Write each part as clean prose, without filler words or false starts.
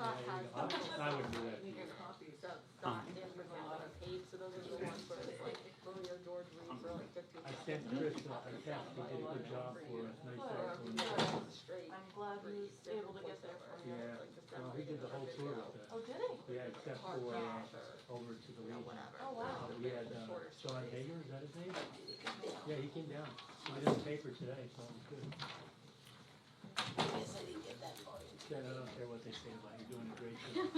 Scott has them. I would do that. You get copies. So Scott did bring a lot of tapes, so those are the ones where it's like Romeo George reads for like 15 I seconds. sent Chris a text, he did a good job for us, nice article. Straight. I'm glad he was able to get there for you. Yeah, well, he did the whole tour with us. Oh, did he? Yeah, except for, over to the Legion. Oh, wow. We had, Sean Hager, is that his name? Yeah, he came down. He was in the paper today, so it was good. I guess I didn't get that far. Said, I don't care what they say about you, doing a great job.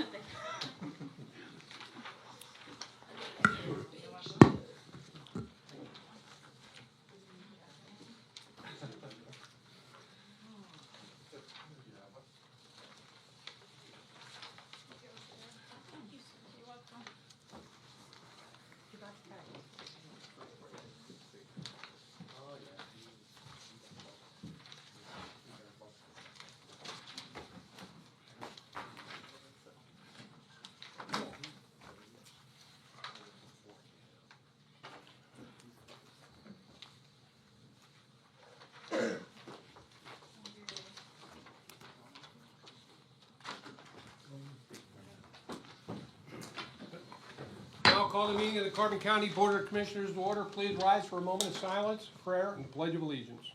Now call the meeting of the Carbon County Board of Commissioners to order. Please rise for a moment of silence, prayer, and pledge of allegiance.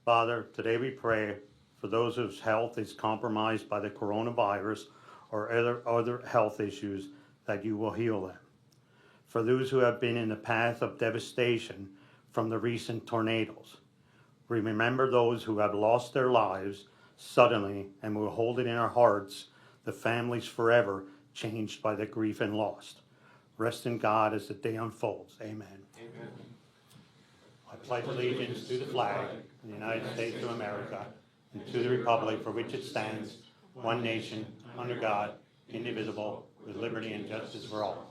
Father, today we pray for those whose health is compromised by the coronavirus or other health issues, that you will heal them. For those who have been in the path of devastation from the recent tornadoes, we remember those who have lost their lives suddenly, and we will hold it in our hearts, the families forever changed by the grief and loss. Rest in God as the day unfolds. Amen. Amen. I pledge allegiance to the flag of the United States of America and to the republic for which it stands, one nation, under God, indivisible, with liberty and justice for all.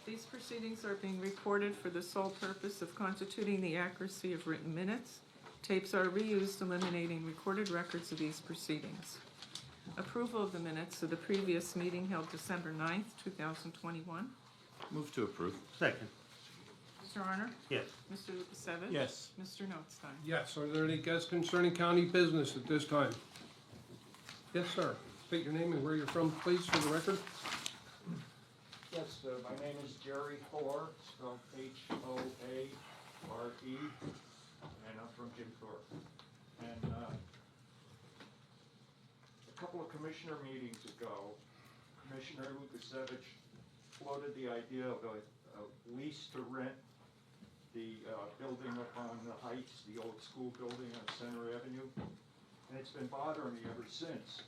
These proceedings are being recorded for the sole purpose of constituting the accuracy of written minutes. Tapes are reused, eliminating recorded records of these proceedings. Approval of the minutes of the previous meeting held December 9th, 2021. Move to approve. Second. Mr. Arner? Yes. Mr. Lukasevich? Yes. Mr. Notstein? Yes, are there any guests concerning county business at this time? Yes, sir. State your name and where you're from, please, for the record. Yes, my name is Jerry Hoare, spelled H-O-A-R-E, and I'm from Jim Thorpe. And a couple of commissioner meetings ago, Commissioner Lukasevich floated the idea of a lease to rent the building up on the Heights, the old school building on Center Avenue, and it's been bothering me ever since.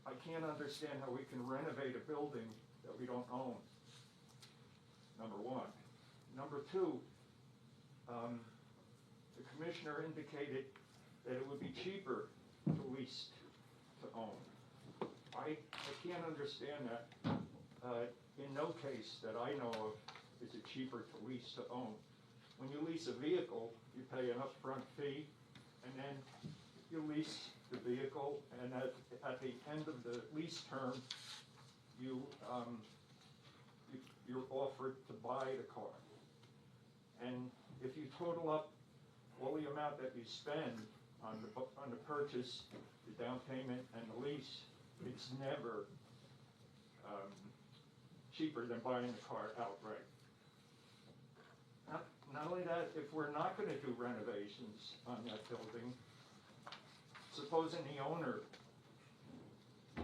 I can't understand how we can renovate a building that we don't own, number one. Number two, the commissioner indicated that it would be cheaper to lease to own. I can't understand that. In no case that I know of is it cheaper to lease to own. When you lease a vehicle, you pay an upfront fee, and then you lease the vehicle, and at the end of the lease term, you're offered to buy the car. And if you total up all the amount that you spend on the purchase, the down payment, and the lease, it's never cheaper than buying the car outright. Not only that, if we're not going to do renovations on that building, supposing the owner,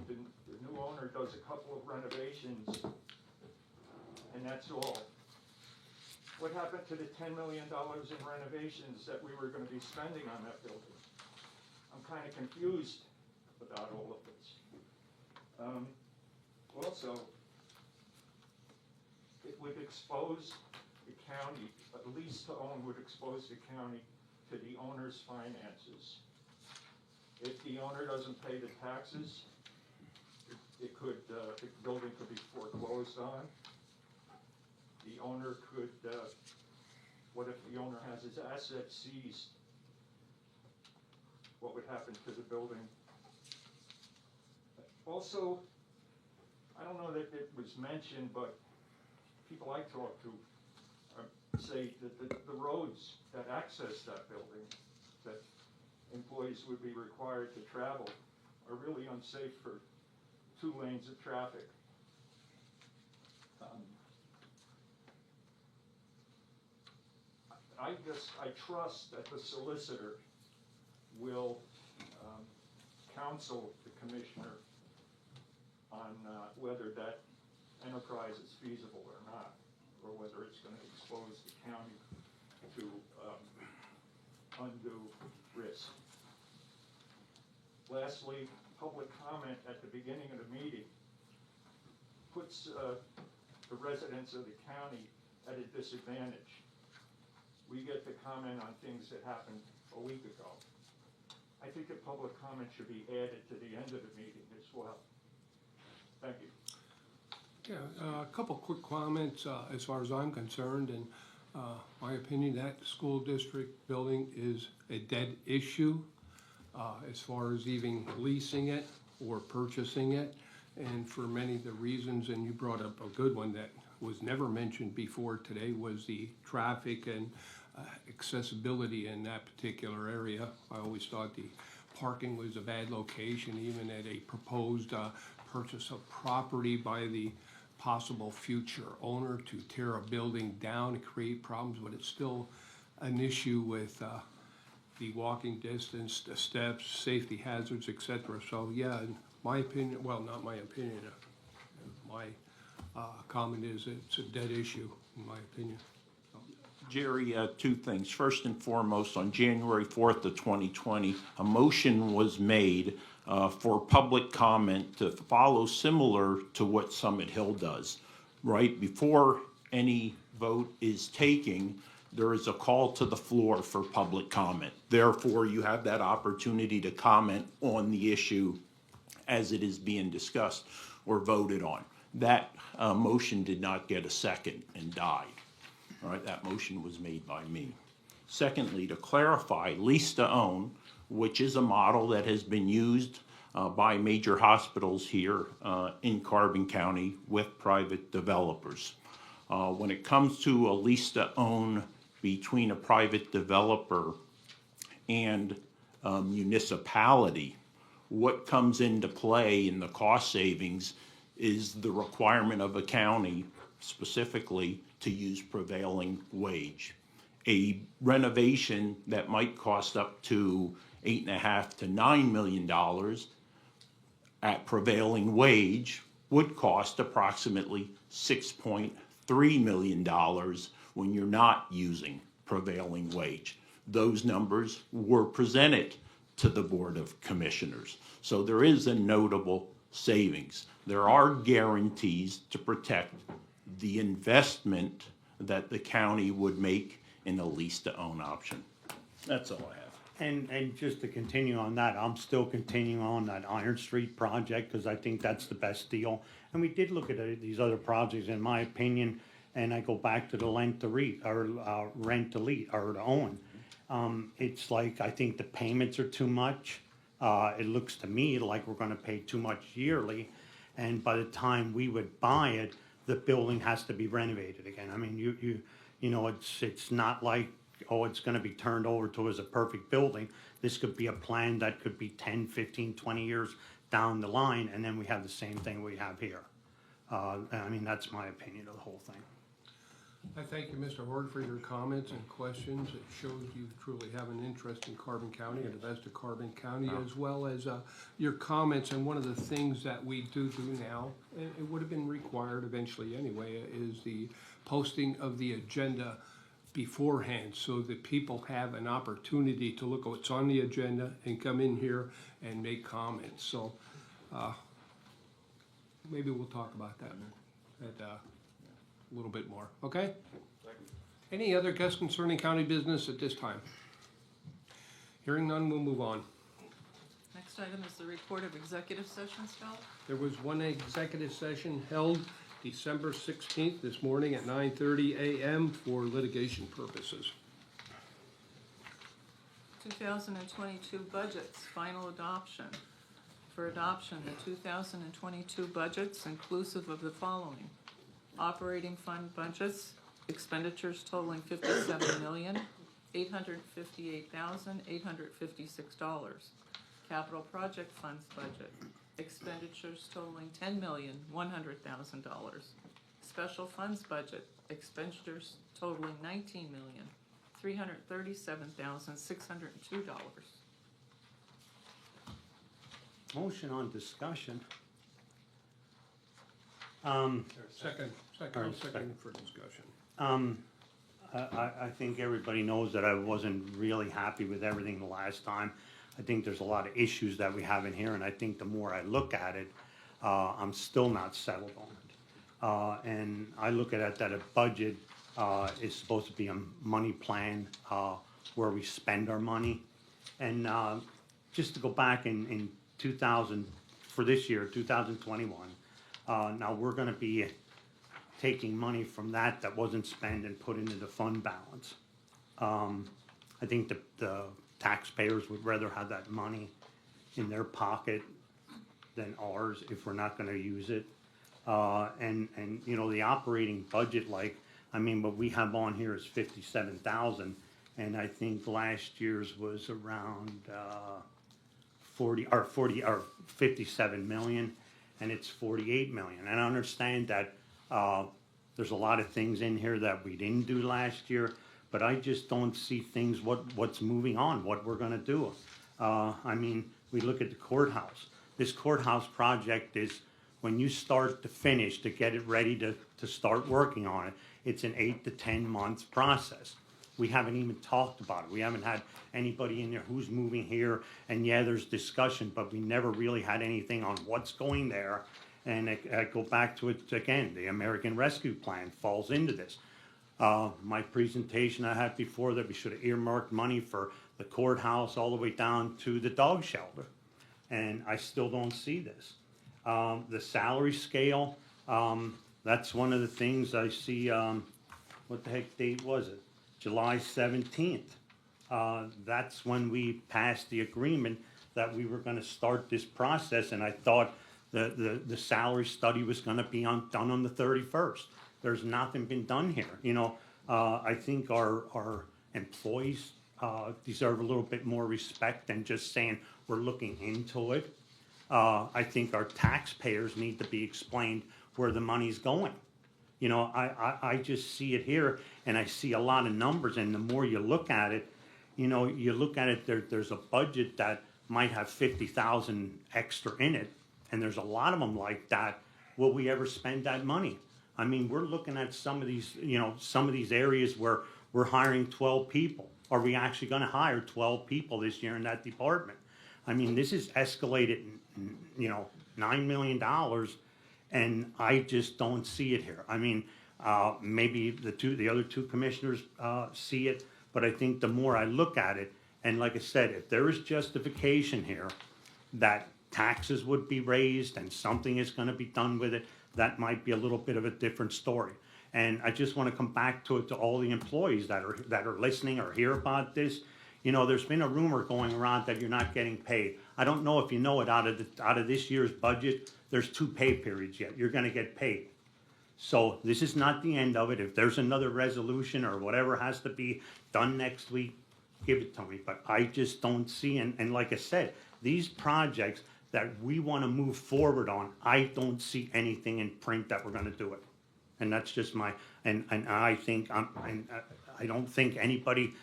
the new owner does a couple of renovations, and that's all. What happened to the $10 million in renovations that we were going to be spending on that building? I'm kind of confused about all of this. Also, it would expose the county, at least to own would expose the county to the owner's finances. If the owner doesn't pay the taxes, the building could be foreclosed on. The owner could, what if the owner has his assets seized? What would happen to the building? Also, I don't know that it was mentioned, but people I talk to say that the roads that access that building, that employees would be required to travel, are really unsafe for 2 lanes of traffic. I trust that the solicitor will counsel the commissioner on whether that enterprise is feasible or not, or whether it's going to expose the county to undue risk. Lastly, public comment at the beginning of the meeting puts the residents of the county at a disadvantage. We get to comment on things that happened a week ago. I think that public comment should be added to the end of the meeting as well. Thank you. Yeah, a couple quick comments as far as I'm concerned, and my opinion, that school district building is a dead issue as far as even leasing it or purchasing it, and for many of the reasons, and you brought up a good one that was never mentioned before today, was the traffic and accessibility in that particular area. I always thought the parking was a bad location, even at a proposed purchase of property by the possible future owner to tear a building down and create problems, but it's still an issue with the walking distance, the steps, safety hazards, etc. So yeah, in my opinion, well, not my opinion, my comment is it's a dead issue, in my opinion. Jerry, 2 things. First and foremost, on January 4th of 2020, a motion was made for public comment to follow similar to what Summit Hill does. Right before any vote is taken, there is a call to the floor for public comment. Therefore, you have that opportunity to comment on the issue as it is being discussed or voted on. That motion did not get a second and died. All right, that motion was made by me. Secondly, to clarify, lease to own, which is a model that has been used by major hospitals here in Carbon County with private developers. When it comes to a lease to own between a private developer and municipality, what comes into play in the cost savings is the requirement of a county specifically to use prevailing wage. A renovation that might cost up to $8.5 to $9 million at prevailing wage would cost approximately $6.3 million when you're not using prevailing wage. Those numbers were presented to the Board of Commissioners. So there is a notable savings. There are guarantees to protect the investment that the county would make in a lease-to-own option. That's all I have. And just to continue on that, I'm still continuing on that Iron Street project because I think that's the best deal. And we did look at these other projects, in my opinion, and I go back to the rent to own. It's like, I think the payments are too much. It looks to me like we're going to pay too much yearly, and by the time we would buy it, the building has to be renovated again. I mean, you know, it's not like, oh, it's going to be turned over to as a perfect building. This could be a plan that could be 10, 15, 20 years down the line, and then we have the same thing we have here. I mean, that's my opinion of the whole thing. I thank you, Mr. Horde, for your comments and questions. It shows you truly have an interest in Carbon County and the best of Carbon County, as well as your comments. And one of the things that we do now, and it would have been required eventually anyway, is the posting of the agenda beforehand so that people have an opportunity to look at what's on the agenda and come in here and make comments. So maybe we'll talk about that a little bit more, okay? Any other guests concerning county business at this time? Hearing none, we'll move on. Next item is the report of executive sessions held. There was one executive session held December 16th this morning at 9:30 a.m. for litigation purposes. 2022 budgets, final adoption. For adoption, the 2022 budgets inclusive of the following. Operating fund budgets, expenditures totaling $57,858,856. Capital project funds budget, expenditures totaling $10,100,000. Special funds budget, expenditures totaling $19,337,602. Motion on discussion. Second for discussion. I think everybody knows that I wasn't really happy with everything the last time. I think there's a lot of issues that we have in here, and I think the more I look at it, I'm still not settled on it. And I look at it that a budget is supposed to be a money plan where we spend our money. And just to go back in 2000, for this year, 2021, now we're gonna be taking money from that wasn't spent and put into the fund balance. I think the taxpayers would rather have that money in their pocket than ours if we're not gonna use it. And you know, the operating budget, like, I mean, what we have on here is 57,000, and I think last year's was around 57 million, and it's 48 million. And I understand that there's a lot of things in here that we didn't do last year, but I just don't see things, what's moving on, what we're gonna do. I mean, we look at the courthouse. This courthouse project is, when you start to finish, to get it ready to start working on it, it's an 8 to 10 month process. We haven't even talked about it. We haven't had anybody in there who's moving here, and yeah, there's discussion, but we never really had anything on what's going there. And I go back to it again, the American Rescue Plan falls into this. My presentation I had before, that we should have earmarked money for the courthouse all the way down to the dog shelter. And I still don't see this. The salary scale, that's one of the things I see, what the heck date was it? July 17th. That's when we passed the agreement that we were gonna start this process, and I thought the salary study was gonna be done on the 31st. There's nothing been done here, you know. I think our employees deserve a little bit more respect than just saying we're looking into it. I think our taxpayers need to be explained where the money's going. You know, I just see it here, and I see a lot of numbers, and the more you look at it, you know, you look at it, there's a budget that might have 50,000 extra in it, and there's a lot of them like that. Will we ever spend that money? I mean, we're looking at some of these, you know, some of these areas where we're hiring 12 people. Are we actually gonna hire 12 people this year in that department? I mean, this is escalated, you know, $9 million, and I just don't see it here. I mean, maybe the other two commissioners see it, but I think the more I look at it, and like I said, if there is justification here that taxes would be raised and something is gonna be done with it, that might be a little bit of a different story. And I just wanna come back to it, to all the employees that are listening or hear about this. You know, there's been a rumor going around that you're not getting paid. I don't know if you know it, out of this year's budget, there's 2 pay periods yet. You're gonna get paid. So this is not the end of it. If there's another resolution or whatever has to be done next week, give it to me. But I just don't see, and like I said, these projects that we wanna move forward on, I don't see anything in print that we're gonna do it. And that's just my, and I think, I don't think anybody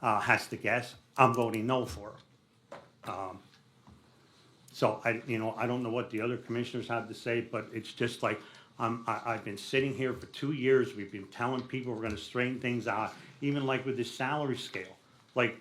has to guess. I'm voting no for it. So I don't know what the other commissioners have to say, but it's just like, I've been sitting here for 2 years. We've been telling people we're gonna straighten things out, even like with this salary scale. Like,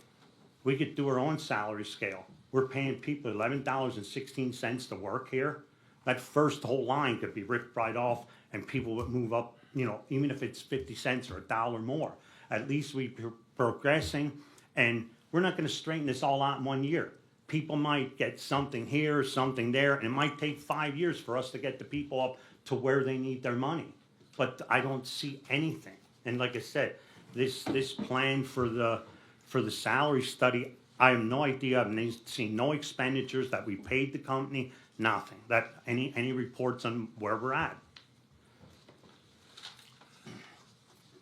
we could do our own salary scale. We're paying people $11.16 to work here. That first whole line could be ripped right off, and people would move up, you know, even if it's 50 cents or $1 more. At least we're progressing, and we're not gonna straighten this all out in 1 year. People might get something here, something there, and it might take 5 years for us to get the people up to where they need their money. But I don't see anything. And like I said, this plan for the salary study, I have no idea. I've seen no expenditures that we paid the company, nothing. That any reports on where we're at.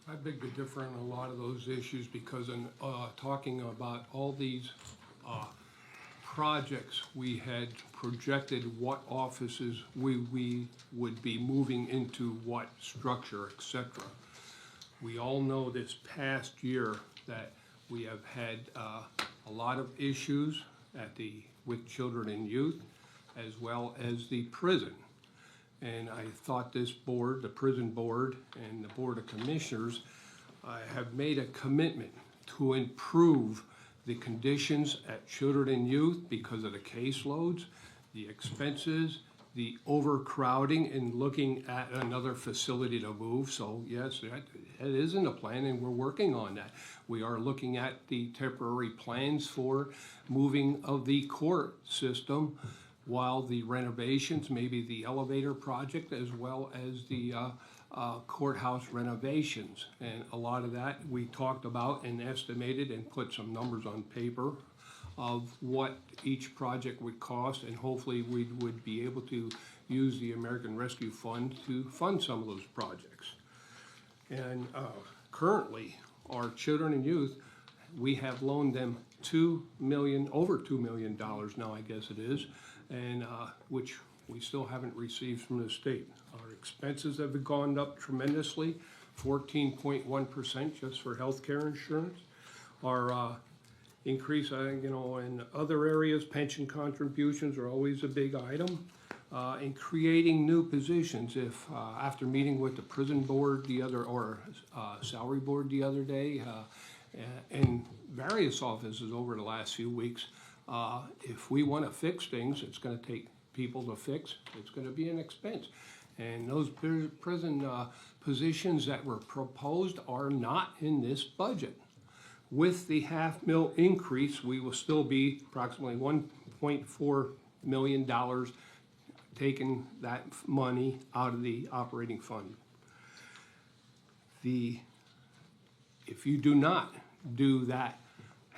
I beg to differ on a lot of those issues because in talking about all these projects, we had projected what offices we would be moving into what structure, etc. We all know this past year that we have had a lot of issues with children and youth, as well as the prison. And I thought this board, the prison board and the board of commissioners, have made a commitment to improve the conditions at children and youth because of the caseloads, the expenses, the overcrowding, and looking at another facility to move. So yes, that is in the plan, and we're working on that. We are looking at the temporary plans for moving of the court system, while the renovations, maybe the elevator project, as well as the courthouse renovations. And a lot of that we talked about and estimated and put some numbers on paper of what each project would cost, and hopefully we would be able to use the American Rescue Fund to fund some of those projects. And currently, our children and youth, we have loaned them over $2 million now, I guess it is, and which we still haven't received from the state. Our expenses have gone up tremendously, 14.1% just for healthcare insurance. Our increase, in other areas, pension contributions are always a big item. In creating new positions, if after meeting with the prison board salary board the other day, in various offices over the last few weeks, if we want to fix things, it's going to take people to fix. It's going to be an expense. And those prison positions that were proposed are not in this budget. With the $500,000 increase, we will still be approximately $1.4 million taking that money out of the operating fund. If you do not do that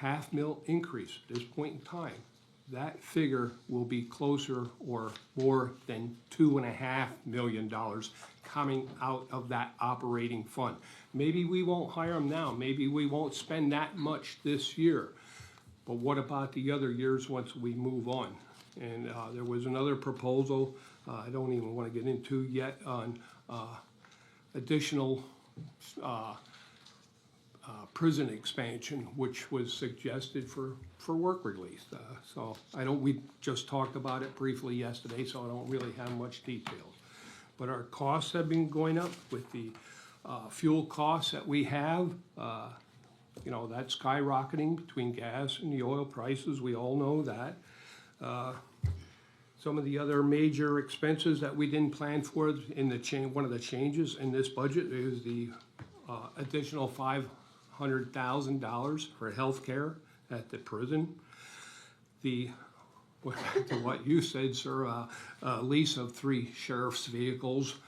$500,000 increase at this point in time, that figure will be closer or more than $2.5 million coming out of that operating fund. Maybe we won't hire them now. Maybe we won't spend that much this year. But what about the other years once we move on? And there was another proposal I don't even want to get into yet on additional prison expansion, which was suggested for work release. We just talked about it briefly yesterday, so I don't really have much details. But our costs have been going up with the fuel costs that we have. That's skyrocketing between gas and the oil prices. We all know that. Some of the other major expenses that we didn't plan for in one of the changes in this budget is the additional $500,000 for health care at the prison. To what you said, sir, lease of 3 sheriff's vehicles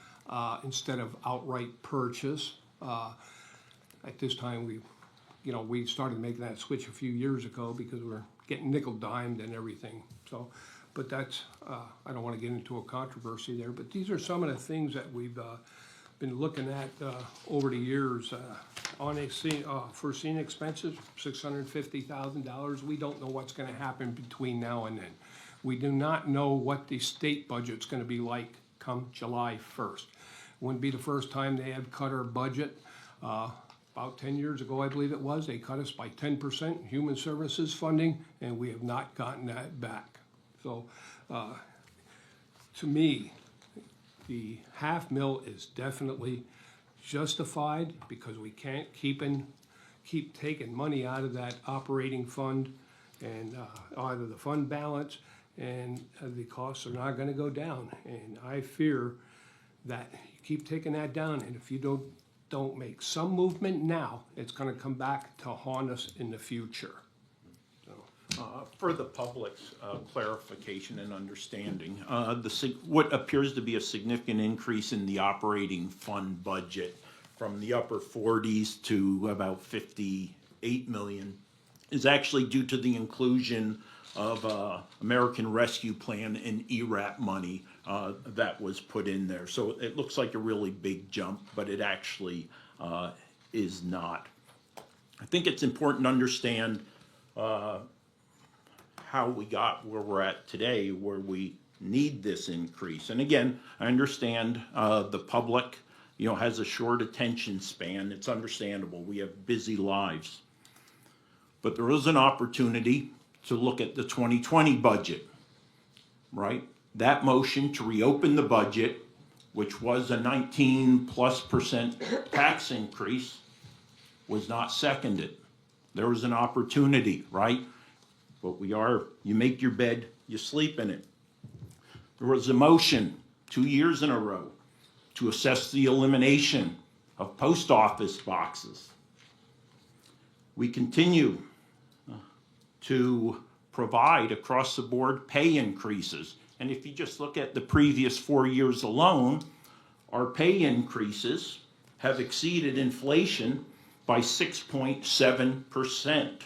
instead of outright purchase. At this time, we started making that switch a few years ago because we're getting nickel-dimed and everything. But that's, I don't want to get into a controversy there, but these are some of the things that we've been looking at over the years. Foreseen expenses, $650,000. We don't know what's going to happen between now and then. We do not know what the state budget's going to be like come July 1st. Wouldn't be the first time they have cut our budget. About 10 years ago, I believe it was, they cut us by 10% human services funding, and we have not gotten that back. So, to me, the $500,000 is definitely justified because we can't keep taking money out of that operating fund and out of the fund balance, and the costs are not going to go down. And I fear that you keep taking that down, and if you don't make some movement now, it's going to come back to haunt us in the future. For the public's clarification and understanding, what appears to be a significant increase in the operating fund budget from the upper 40s to about 58 million is actually due to the inclusion of American Rescue Plan and ERAP money that was put in there. So it looks like a really big jump, but it actually is not. I think it's important to understand how we got where we're at today, where we need this increase. And again, I understand the public, has a short attention span. It's understandable. We have busy lives. But there is an opportunity to look at the 2020 budget, right? That motion to reopen the budget, which was a 19+% tax increase, was not seconded. There was an opportunity, right? But you make your bed, you sleep in it. There was a motion 2 years in a row to assess the elimination of post office boxes. We continue to provide across the board pay increases. And if you just look at the previous 4 years alone, our pay increases have exceeded inflation by 6.7%.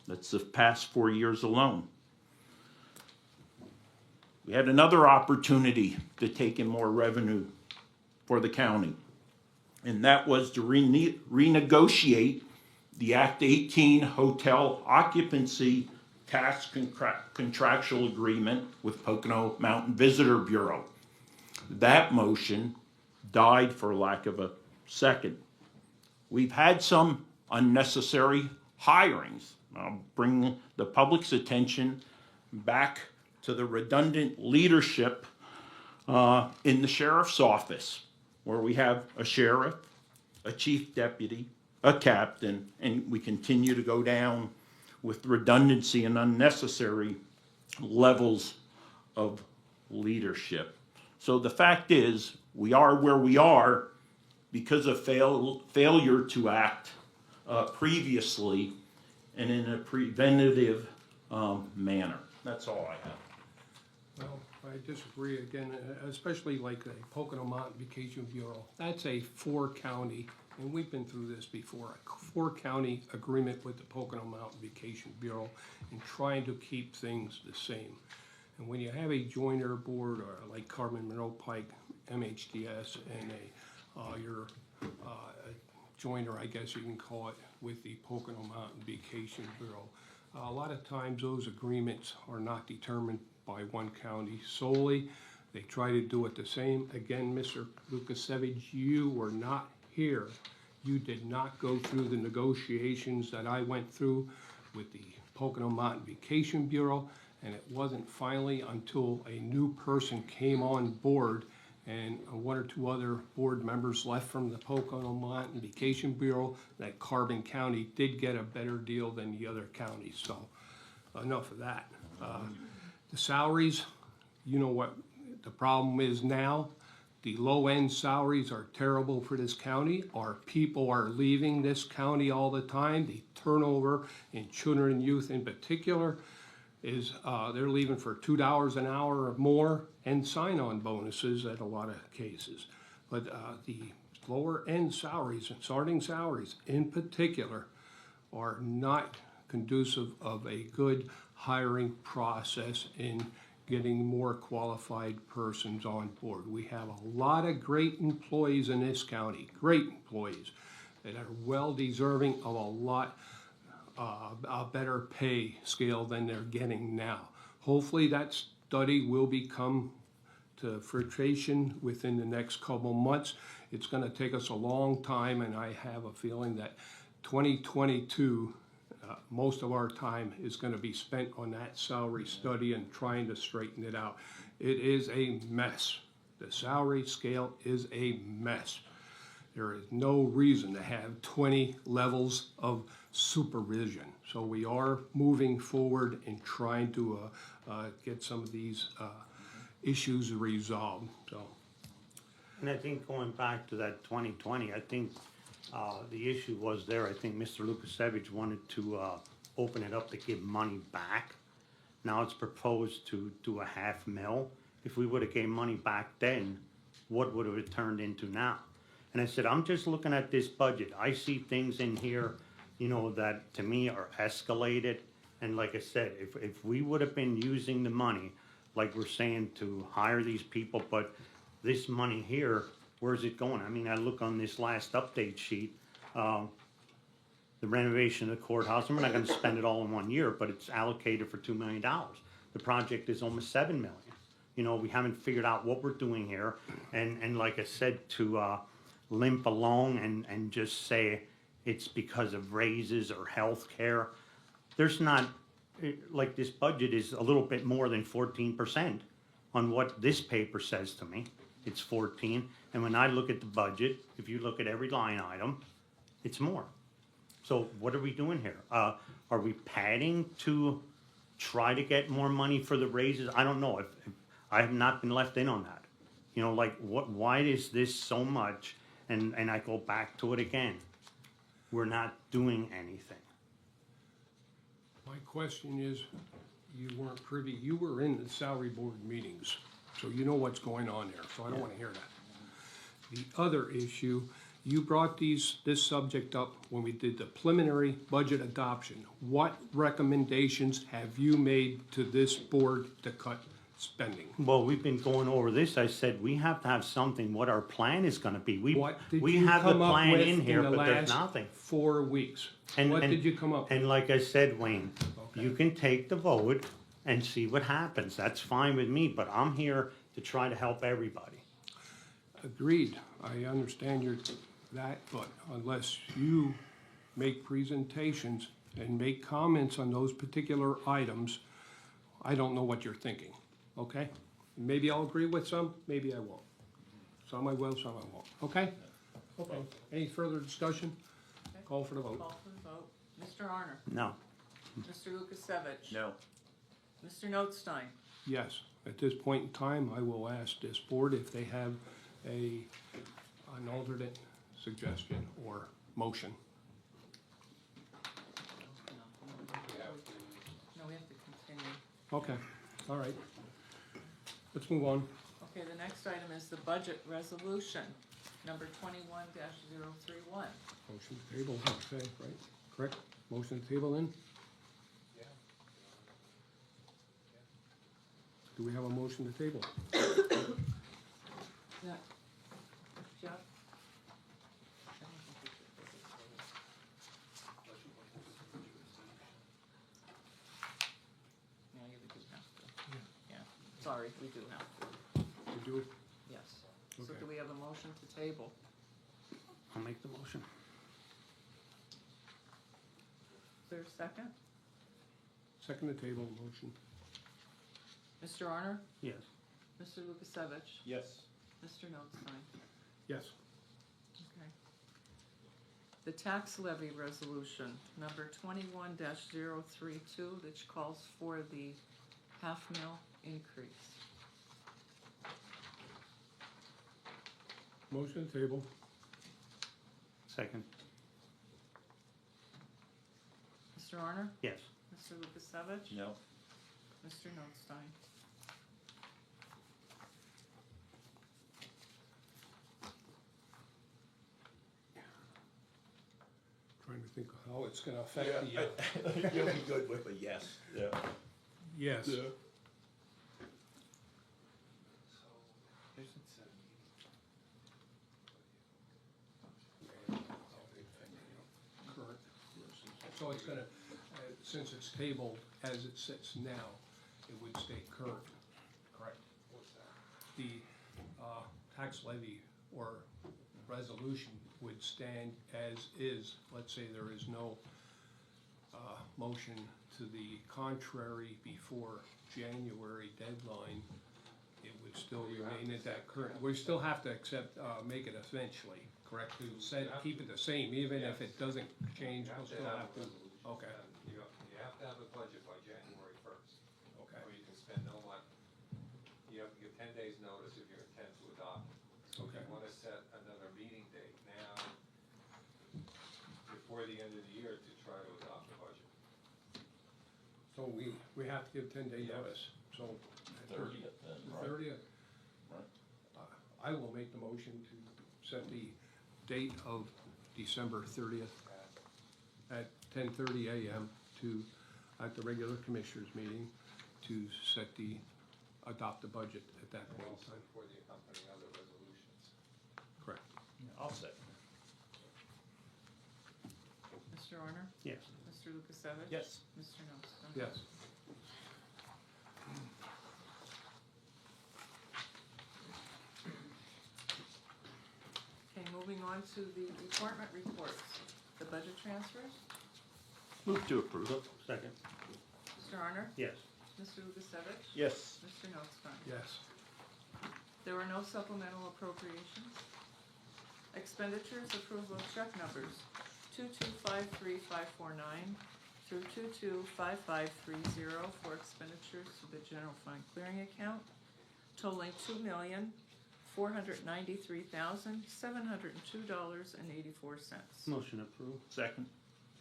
That's the past 4 years alone. We had another opportunity to take in more revenue for the county, and that was to renegotiate the Act 18 hotel occupancy tax contractual agreement with Pocono Mountain Visitor Bureau. That motion died for lack of a second. We've had some unnecessary hirings. I'll bring the public's attention back to the redundant leadership in the sheriff's office, where we have a sheriff, a chief deputy, a captain, and we continue to go down with redundancy and unnecessary levels of leadership. So the fact is, we are where we are because of failure to act previously and in a preventative manner. That's all I have. Well, I disagree again, especially like the Pocono Mountain Vacation Bureau. That's a 4-county, and we've been through this before, a 4-county agreement with the Pocono Mountain Vacation Bureau and trying to keep things the same. And when you have a joiner board, or like Carmen Monroe Pike, MHDS, and your joiner, I guess you can call it, with the Pocono Mountain Vacation Bureau, a lot of times those agreements are not determined by one county solely. They try to do it the same. Again, Mr. Lukasevich, you were not here. You did not go through the negotiations that I went through with the Pocono Mountain Vacation Bureau, and it wasn't finally until a new person came on board and 1 or 2 other board members left from the Pocono Mountain Vacation Bureau that Carbon County did get a better deal than the other counties. So enough of that. The salaries, you know what the problem is now. The low-end salaries are terrible for this county. Our people are leaving this county all the time. The turnover in children and youth in particular is they're leaving for $2 an hour or more and sign-on bonuses at a lot of cases. But the lower-end salaries and starting salaries in particular are not conducive of a good hiring process in getting more qualified persons on board. We have a lot of great employees in this county, great employees that are well deserving of a lot a better pay scale than they're getting now. Hopefully that study will become to fruition within the next couple months. It's going to take us a long time, and I have a feeling that 2022, most of our time is going to be spent on that salary study and trying to straighten it out. It is a mess. The salary scale is a mess. There is no reason to have 20 levels of supervision. So we are moving forward and trying to get some of these issues resolved. So. And I think going back to that 2020, I think the issue was there. I think Mr. Lukasevich wanted to open it up to give money back. Now it's proposed to do $500,000. If we would have gave money back then, what would have it turned into now? And I said, I'm just looking at this budget. I see things in here, that to me are escalated. And like I said, if we would have been using the money, like we're saying, to hire these people, but this money here, where's it going? I mean, I look on this last update sheet, the renovation of the courthouse, and we're not gonna spend it all in 1 year, but it's allocated for $2 million. The project is almost $7 million. You know, we haven't figured out what we're doing here, and like I said, to limp along and just say it's because of raises or health care, there's not, like, this budget is a little bit more than 14% on what this paper says to me. It's 14, and when I look at the budget, if you look at every line item, it's more. So what are we doing here? Are we padding to try to get more money for the raises? I don't know. I have not been left in on that. You know, like, why is this so much? And I go back to it again. We're not doing anything. My question is, you weren't privy, you were in the salary board meetings, so you know what's going on there, so I don't wanna hear that. The other issue, you brought this subject up when we did the preliminary budget adoption. What recommendations have you made to this board to cut spending? Well, we've been going over this. I said we have to have something, what our plan is gonna be. What did We you have the come up plan with in here, the but there's last nothing. 4 weeks? And- What and- did you come up with? And like I said, Wayne, Okay. you can take the vote and see what happens. That's fine with me, but I'm here to try to help everybody. Agreed, I understand that, but unless you make presentations and make comments on those particular items, I don't know what you're thinking, okay? Maybe I'll agree with some, maybe I won't. Some I will, some I won't, okay? Okay, any further discussion? Call for the vote. Call for the vote. Mr. Arner? No. Mr. Lukasevich? No. Mr. Notstein? Yes, at this point in time, I will ask this board if they have an alternate suggestion or motion. No, we have to continue. Okay, all right. Let's move on. Okay, the next item is the budget resolution, number 21-031. Motion to table, okay, right, correct? Motion to table then? Do we have a motion to table? Yeah. Jeff? Yeah, we do have to. Yeah, sorry, we do have to, To do it? yes. So Okay. do we have a motion to table? I'll make the motion. Is there a second? Second to table motion. Mr. Arner? Yes. Mr. Lukasevich? Yes. Mr. Notstein? Yes. Okay. The tax levy resolution, number 21-032, which calls for the half-mil increase. Motion to table. Second. Mr. Arner? Yes. Mr. Lukasevich? No. Mr. Notstein? Trying to think of how it's gonna affect the, You'll be good with a yes. Yeah. yes. Current. So it's gonna, since it's tabled as it sits now, it would stay current. Correct. The tax levy or resolution would stand as is. Let's say there is no motion to the contrary before January deadline, it would still remain at that current, we still have to accept, make it eventually, correct? To set, keep it the same, even if it doesn't change, we'll still have to, okay, You have to have a budget by January 1st. okay, Or you can spend no money. You have to give 10 days notice if you intend to adopt it. So if Okay. you wanna set another meeting date now, before the end of the year to try to adopt the budget. so we have to give 10-day notice, so. 30th then, right? 30th. Right. I will make the motion to set the date of December 30th at 10:30 a.m. to, at the regular commissioners meeting, to set the, adopt the budget at that And point in also time. for the accompanying other resolutions. Correct. I'll second. Mr. Honor? Yes. Mr. Lukasevich? Yes. Mr. Notstein? Yes. Okay, moving on to the department reports. The budget transfers. Move to approve. Second. Mr. Honor? Yes. Mr. Lukasevich? Yes. Mr. Notstein? Yes. There were no supplemental appropriations. Expenditures, approval of check numbers 2253-549 through 225530 for expenditures to the general fund clearing account totaling $2,493,702.84. Motion approved. Second.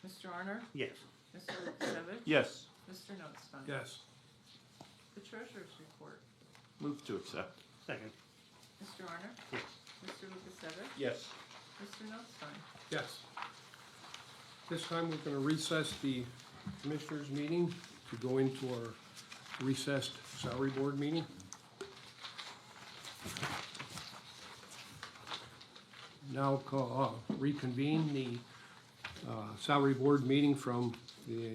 Mr. Honor? Yes. Mr. Lukasevich? Yes. Mr. Notstein? Yes. The treasurer's report. Move to accept. Second. Mr. Honor? Yes. Mr. Lukasevich? Yes. Mr. Notstein? Yes. This time, we're going to recess the commissioners' meeting to go into our recessed salary board meeting. Now reconvene the salary board meeting from the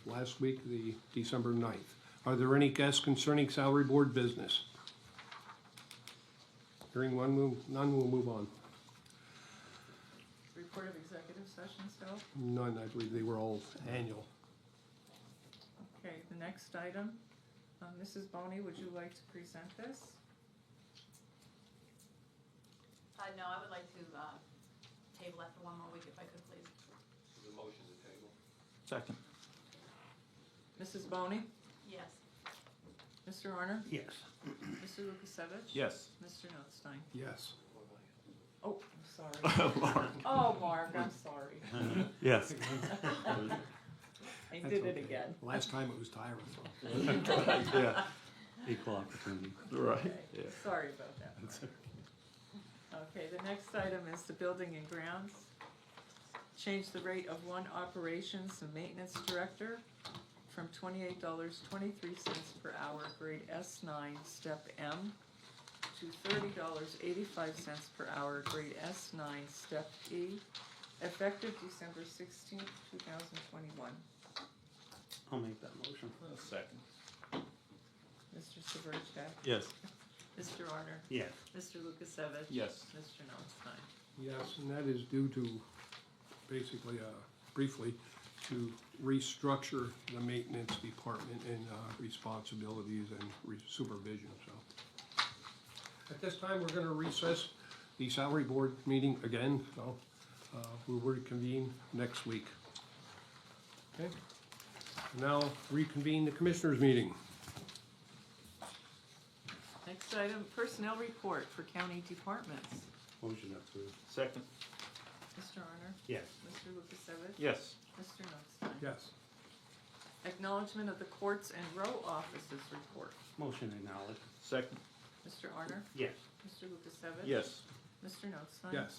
last week, the December 9th. Are there any guests concerning salary board business? Hearing none, we'll move on. Report of executive sessions held. None, I believe they were all annual. Okay, the next item, Mrs. Boney, would you like to present this? No, I would like to, table that for one more week if I could, please. The motion to table. Second. Mrs. Boney? Yes. Mr. Honor? Yes. Mr. Lukasevich? Yes. Mr. Notstein? Yes. Oh, I'm sorry. Mark. Oh, Mark, I'm sorry. Yes. I That's did it okay. again. Last time it was Tyra, so. Yeah. Equal opportunity. Right. Okay, Yeah. sorry about that. Mark. Okay, the next item is the building and grounds. Change the rate of one operations and maintenance director from $28.23 per hour, grade S9, step M, to $30.85 per hour, grade S9, step E, effective December 16th, 2021. I'll make that motion. Second. Mr. Severcek? Yes. Mr. Honor? Yes. Mr. Lukasevich? Yes. Mr. Notstein? Yes, and that is due to, basically, briefly, to restructure the maintenance department and responsibilities and supervision, so. At this time, we're gonna recess the salary board meeting again, so we'll reconvene next week. Okay? Now reconvene the commissioners' meeting. Next item, personnel report for county departments. Motion approved. Second. Mr. Honor? Yes. Mr. Lukasevich? Yes. Mr. Notstein? Yes. Acknowledgement of the courts and row offices report. Motion acknowledged. Second. Mr. Honor? Yes. Mr. Lukasevich? Yes. Mr. Notstein? Yes.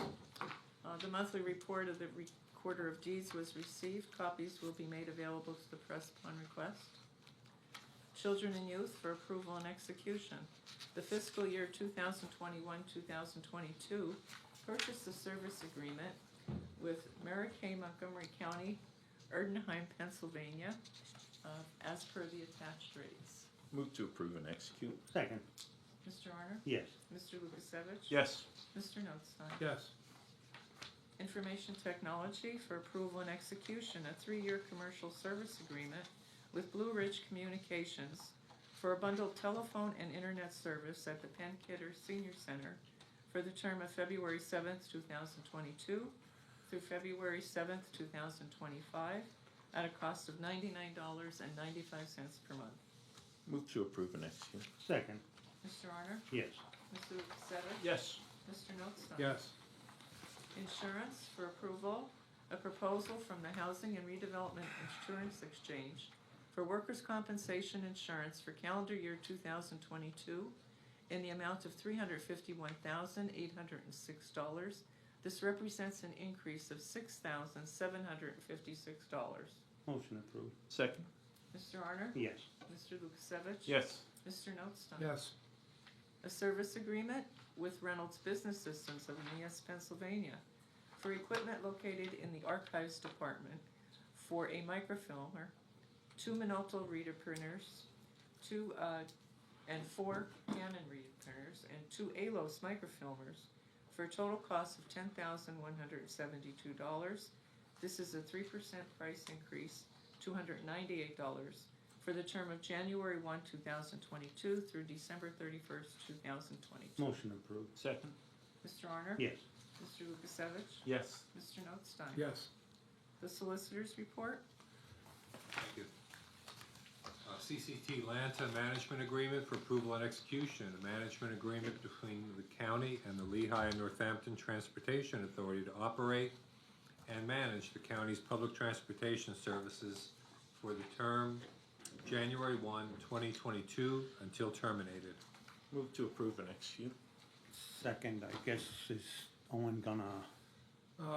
The monthly report of the Recorder of Deeds was received. Copies will be made available to the press upon request. Children and Youth for approval and execution. The fiscal year 2021-2022 purchased a service agreement with Merrick Hay, Montgomery County, Erdenheim, Pennsylvania, as per the attached rates. Move to approve and execute. Second. Mr. Honor? Yes. Mr. Lukasevich? Yes. Mr. Notstein? Yes. Information Technology for approval and execution, a 3-year commercial service agreement with Blue Ridge Communications for a bundled telephone and internet service at the Penn Kidder Senior Center for the term of February 7th, 2022 through February 7th, 2025 at a cost of $99.95 per month. Move to approve and execute. Second. Mr. Honor? Yes. Mr. Lukasevich? Yes. Mr. Notstein? Yes. Insurance for approval, a proposal from the Housing and Redevelopment Insurance Exchange for workers' compensation insurance for calendar year 2022 in the amount of $351,806. This represents an increase of $6,756. Motion approved. Second. Mr. Honor? Yes. Mr. Lukasevich? Yes. Mr. Notstein? Yes. A service agreement with Reynolds Business Systems of Neas, Pennsylvania for equipment located in the Archives Department for a microfilmer, 2 Minolta reader printers, 4 Canon reader printers, and 2 Alos microfilmers for a total cost of $10,172. This is a 3% price increase, $298, for the term of January 1, 2022 through December 31st, 2022. Motion approved. Second? Mr. Honor? Yes. Mr. Lukasevich? Yes. Mr. Notstein? Yes. The solicitors report? Thank you. CCT Lanta Management Agreement for approval and execution. A management agreement between the county and the Lehigh and Northampton Transportation Authority to operate and manage the county's public transportation services for the term January 1, 2022 until terminated. Move to approve and execute. Second, I guess, is Owen gonna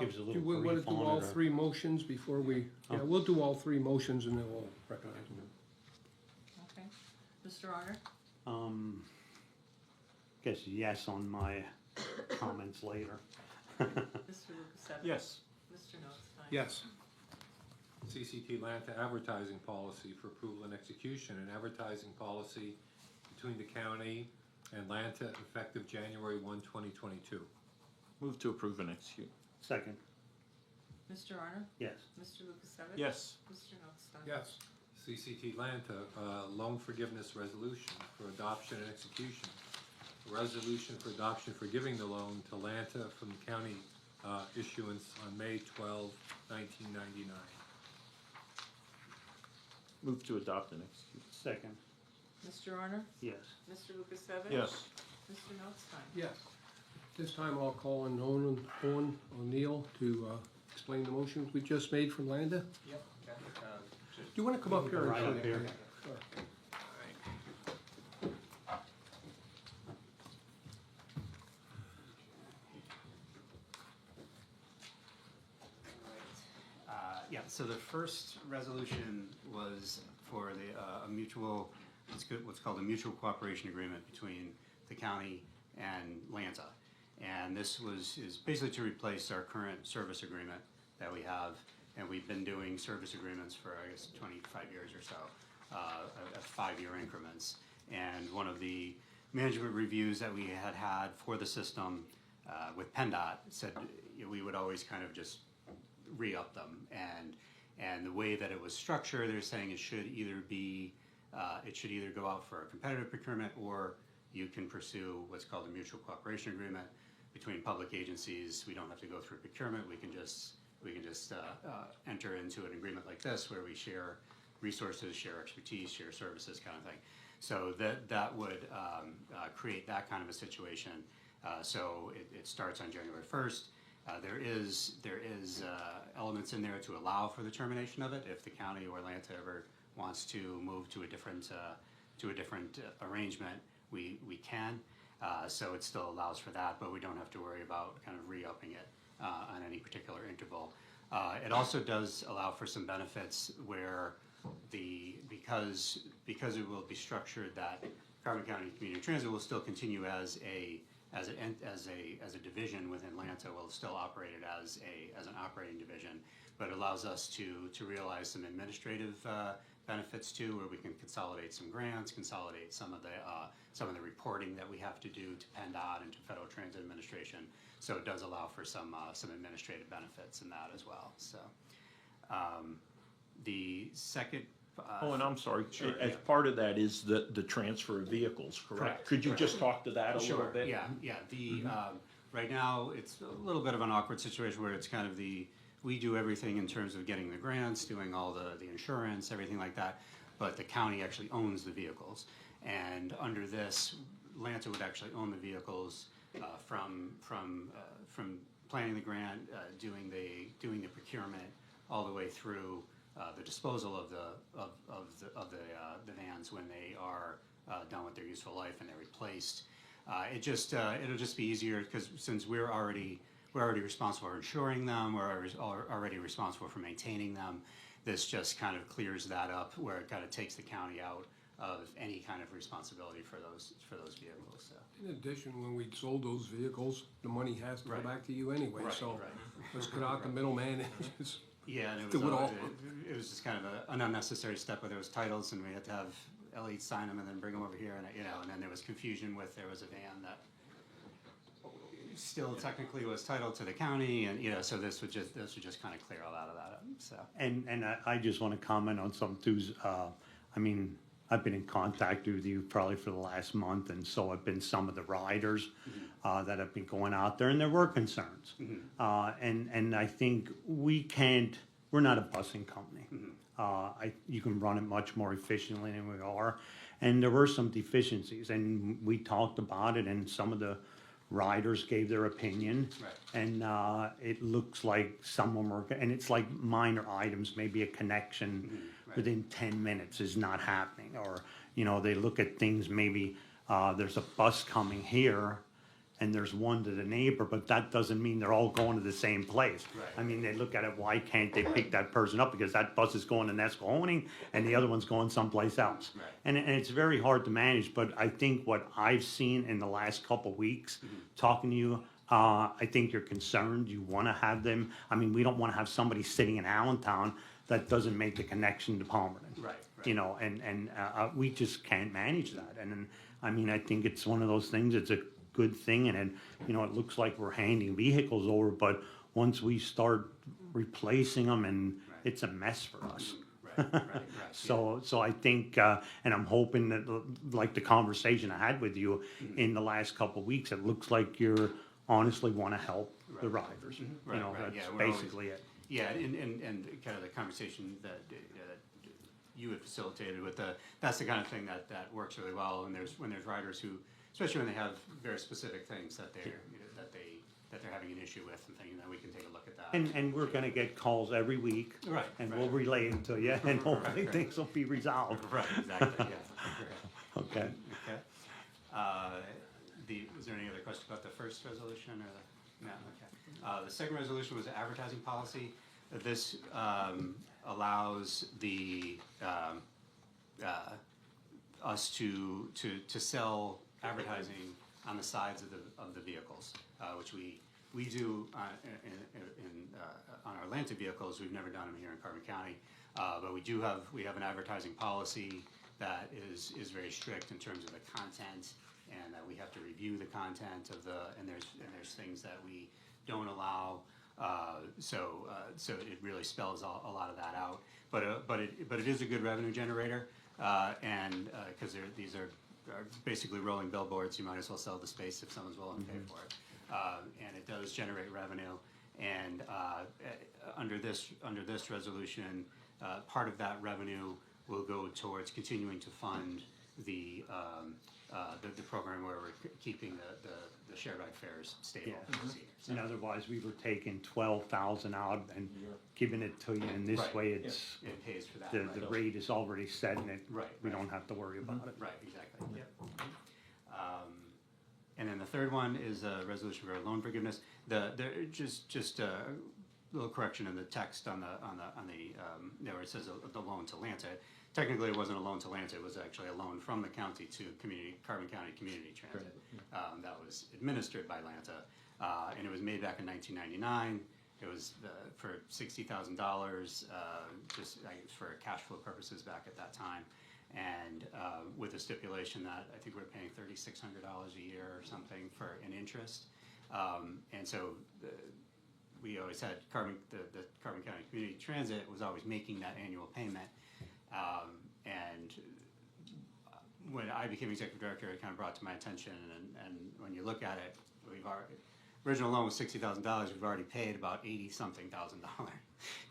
give us a Do little we want brief to do on all it? Or? 3 motions before we, yeah, we'll do all 3 motions and then we'll recognize them. Okay. Mr. Honor? Guess yes on my comments later. Mr. Lukasevich? Yes. Mr. Notstein? Yes. CCT Lanta Advertising Policy for approval and execution. An advertising policy between the county and Lanta effective January 1, 2022. Move to approve and execute. Second, Mr. Honor? yes. Mr. Lukasevich? Yes. Mr. Notstein? Yes. CCT Lanta Loan Forgiveness Resolution for adoption and execution. A resolution for adoption for giving the loan to Lanta from the county issuance on May 12, 1999. Move to adopt and execute. Second, Mr. Honor? yes. Mr. Lukasevich? Yes. Mr. Notstein? Yes. This time I'll call on Owen O'Neill to explain the motions we just made from Landa. Yep, okay, Do you want to come up here? and Right show up me? here. Sure. Yeah, so the first resolution was for the, a mutual, what's called a mutual cooperation agreement between the county and Lanta. And this is basically to replace our current service agreement that we have, and we've been doing service agreements for, I guess, 25 years or so, at 5-year increments. And one of the management reviews that we had for the system with PennDOT said we would always kind of just re-up them, and the way that it was structured, they're saying it should either be it should either go out for a competitive procurement, or you can pursue what's called a mutual cooperation agreement between public agencies. We don't have to go through procurement. We can just enter into an agreement like this where we share resources, share expertise, share services, kind of thing. So that would create that kind of a situation. So it starts on January 1st. There is elements in there to allow for the termination of it if the county or Lanta ever wants to move to a different arrangement. We can. So it still allows for that, but we don't have to worry about kind of re-upping it on any particular interval. It also does allow for some benefits where because it will be structured that Carbon County Community Transit will still continue as a division within Lanta, will still operate it as an operating division, but it allows us to realize some administrative benefits too, where we can consolidate some grants, consolidate some of the reporting that we have to do to PennDOT and to Federal Transit Administration. So it does allow for some administrative benefits in that as well. So the second. Oh, and I'm sorry, Sure, as yeah. part of that is the transfer of vehicles, correct? Correct. Could you just talk to that a little Sure, bit? yeah. Right now, it's a little bit of an awkward situation where it's kind of we do everything in terms of getting the grants, doing all the insurance, everything like that, but the county actually owns the vehicles. And under this, Lanta would actually own the vehicles from planning the grant, doing the procurement, all the way through the disposal of the vans when they are done with their useful life and they're replaced. It'll just be easier because since we're already responsible for insuring them, we're already responsible for maintaining them. This just kind of clears that up, where it kind of takes the county out of any kind of responsibility for those vehicles. So. In addition, when we sold those vehicles, the money has to go Right. back to you anyway, Right, so right. let's cut out the middleman and just Yeah, and Do it all. it was just kind of an unnecessary step where there was titles and we had to have Ellie sign them and then bring them over here and, and then there was confusion with, there was a van that still technically was titled to the county and, so this would just kind of clear a lot of that up, so. And I just want to comment on something too. I mean, I've been in contact with you probably for the last month, and so have been some of the riders that have been going out there, and there were concerns. And I think we're not a busing company. You can run it much more efficiently than we are, and there were some deficiencies, and we talked about it, and some of the riders gave their opinion, and it looks like someone and it's like minor items, maybe a connection within 10 minutes is not happening, or they look at things, maybe there's a bus coming here and there's one to the neighbor, but that doesn't mean they're all going to the same place. I mean, they look at it, why can't they pick that person up, because that bus is going to Nescahoning and the other one's going someplace else. And it's very hard to manage, but I think what I've seen in the last couple weeks, talking to you, I think you're concerned, you want to have them, I mean, we don't want to have somebody sitting in Allentown that doesn't make the connection to Palmerton. And we just can't manage that. And I mean, I think it's one of those things, it's a good thing, and it looks like we're handing vehicles over, but once we start replacing them, and it's a mess for us. So I think, and I'm hoping that, like the conversation I had with you in the last couple of weeks, it looks like you honestly want to help the riders. That's basically it. Yeah, and kind of the conversation that you have facilitated with that's the kind of thing that works really well. And when there's riders who, especially when they have very specific things that they're having an issue with and things, then we can take a look at that. And we're going to get calls every week, and we'll relay them to you, and hopefully things will be resolved. Exactly. Yeah. Okay. Was there any other question about the first resolution or no? Okay. The second resolution was advertising policy. This allows us to sell advertising on the sides of the vehicles, which we do on our Atlanta vehicles. We've never done them here in Carbon County, but we have an advertising policy that is very strict in terms of the content, and that we have to review the content of and there's things that we don't allow. So it really spells a lot of that out. But it is a good revenue generator, and because these are basically rolling billboards, you might as well sell the space if someone's willing to pay for it. And it does generate revenue. And under this resolution, part of that revenue will go towards continuing to fund the program where we're keeping the shared ride fares stable. And otherwise, we were taking 12,000 out and giving it to you, and this way it pays for that. The rate is already set, and we don't have to worry about it. Right, exactly. Yep. And then the third one is a resolution for loan forgiveness. Just a little correction in the text on where it says the loan to Lanta. Technically, it wasn't a loan to Lanta. It was actually a loan from the county to Carbon County Community Transit. That was administered by Lanta, and it was made back in 1999. It was for $60,000, just for cash flow purposes back at that time, and with a stipulation that I think we're paying $3,600 a year or something for an interest, and so we always had the Carbon County Community Transit was always making that annual payment. And when I became executive director, it kind of brought to my attention, and when you look at it, original loan was $60,000. We've already paid about $80-something thousand,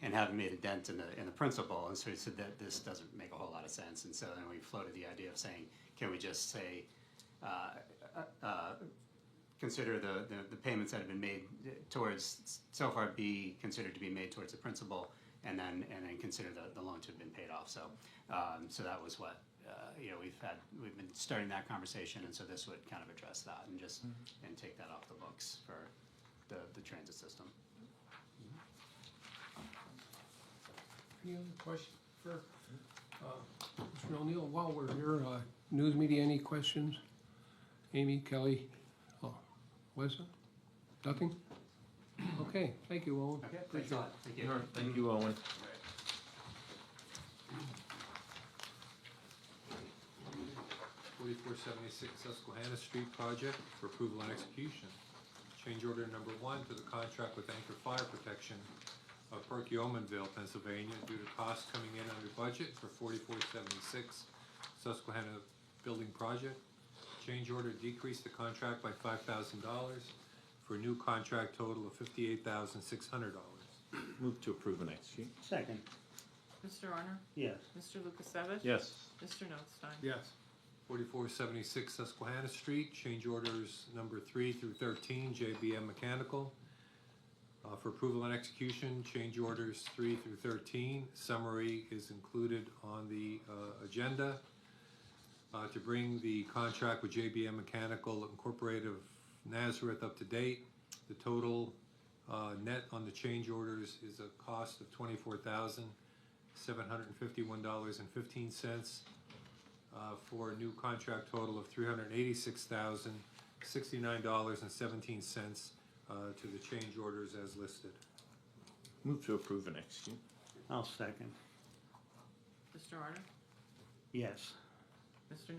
and haven't made a dent in the principal. And so he said that this doesn't make a whole lot of sense. And so then we floated the idea of saying, can we just say, consider the payments that have been made towards so far be considered to be made towards the principal, and then consider the loan to have been paid off. So that was what we've been starting that conversation, and so this would kind of address that and just and take that off the books for the transit system. Any other questions for Mr. O'Neill? While we're here, news media, any questions? Amy, Kelly, Leslie? Nothing? Okay. Okay, thank you, Owen. Okay, thanks a lot. Thank you. All right, thank you, Owen. 4476 Susquehanna Street project for approval and execution. Change order number 1 to the contract with Anchor Fire Protection of Perkiomenville, Pennsylvania, due to costs coming in under budget for 4476 Susquehanna building project. Change order decreased the contract by $5,000 for a new contract total of $58,600. Move to approve and execute. Second, Mr. Honor? yes. Mr. Lukasevich? Yes. Mr. Notstein? Yes. 4476 Susquehanna Street, change orders number 3 through 13, JBM Mechanical. For approval and execution, change orders 3 through 13. Summary is included on the agenda. To bring the contract with JBM Mechanical Incorporated of Nazareth up to date, the total net on the change orders is a cost of $24,751.15. For a new contract total of $386,069.17 to the change orders as listed. Move to approve and execute. I'll second, Mr. Honor? yes. Mr.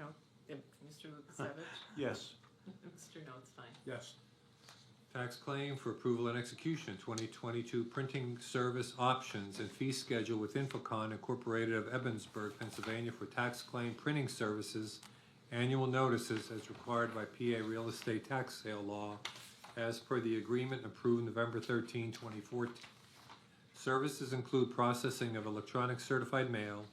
Lukasevich? Yes. Mr. Notstein? Yes. Tax claim for approval and execution, 2022 printing service options and fee schedule with Infocon Incorporated of Ebensburg, Pennsylvania for tax claim printing services, annual notices as required by PA Real Estate Tax Sale Law as per the agreement approved November 13, 2014. Services include processing of electronic certified mail,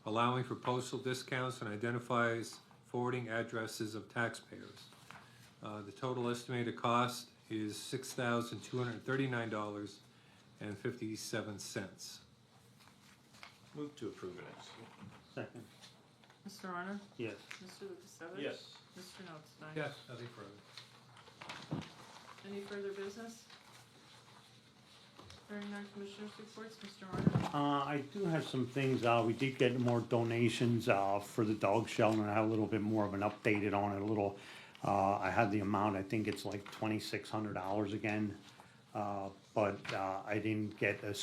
allowing for postal discounts, and identifies forwarding addresses of taxpayers. The total estimated cost is $6,239.57. Move to approve and execute. Second, Mr. Honor? yes. Mr. Lukasevich? Yes. Mr. Notstein? Yes, nothing further. Any further business? Hearing none, commissioners' reports, Mr. Honor? I do have some things, we did get more donations, for the dog shelter, and I have a little bit more of an updated on it, a little, I had the amount, I think it's like $2,600 again. But I didn't get to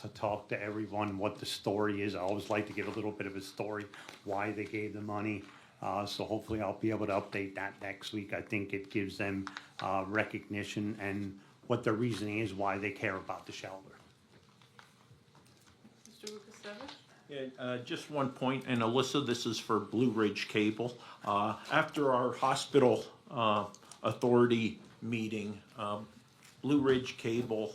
talk to everyone what the story is. I always like to give a little bit of a story, why they gave the money. So hopefully I'll be able to update that next week. I think it gives them, recognition and what their reasoning is, why they care about the shelter. Mr. Lukasevich? Yeah, just one point, and Alyssa, this is for Blue Ridge Cable. After our hospital authority meeting, Blue Ridge Cable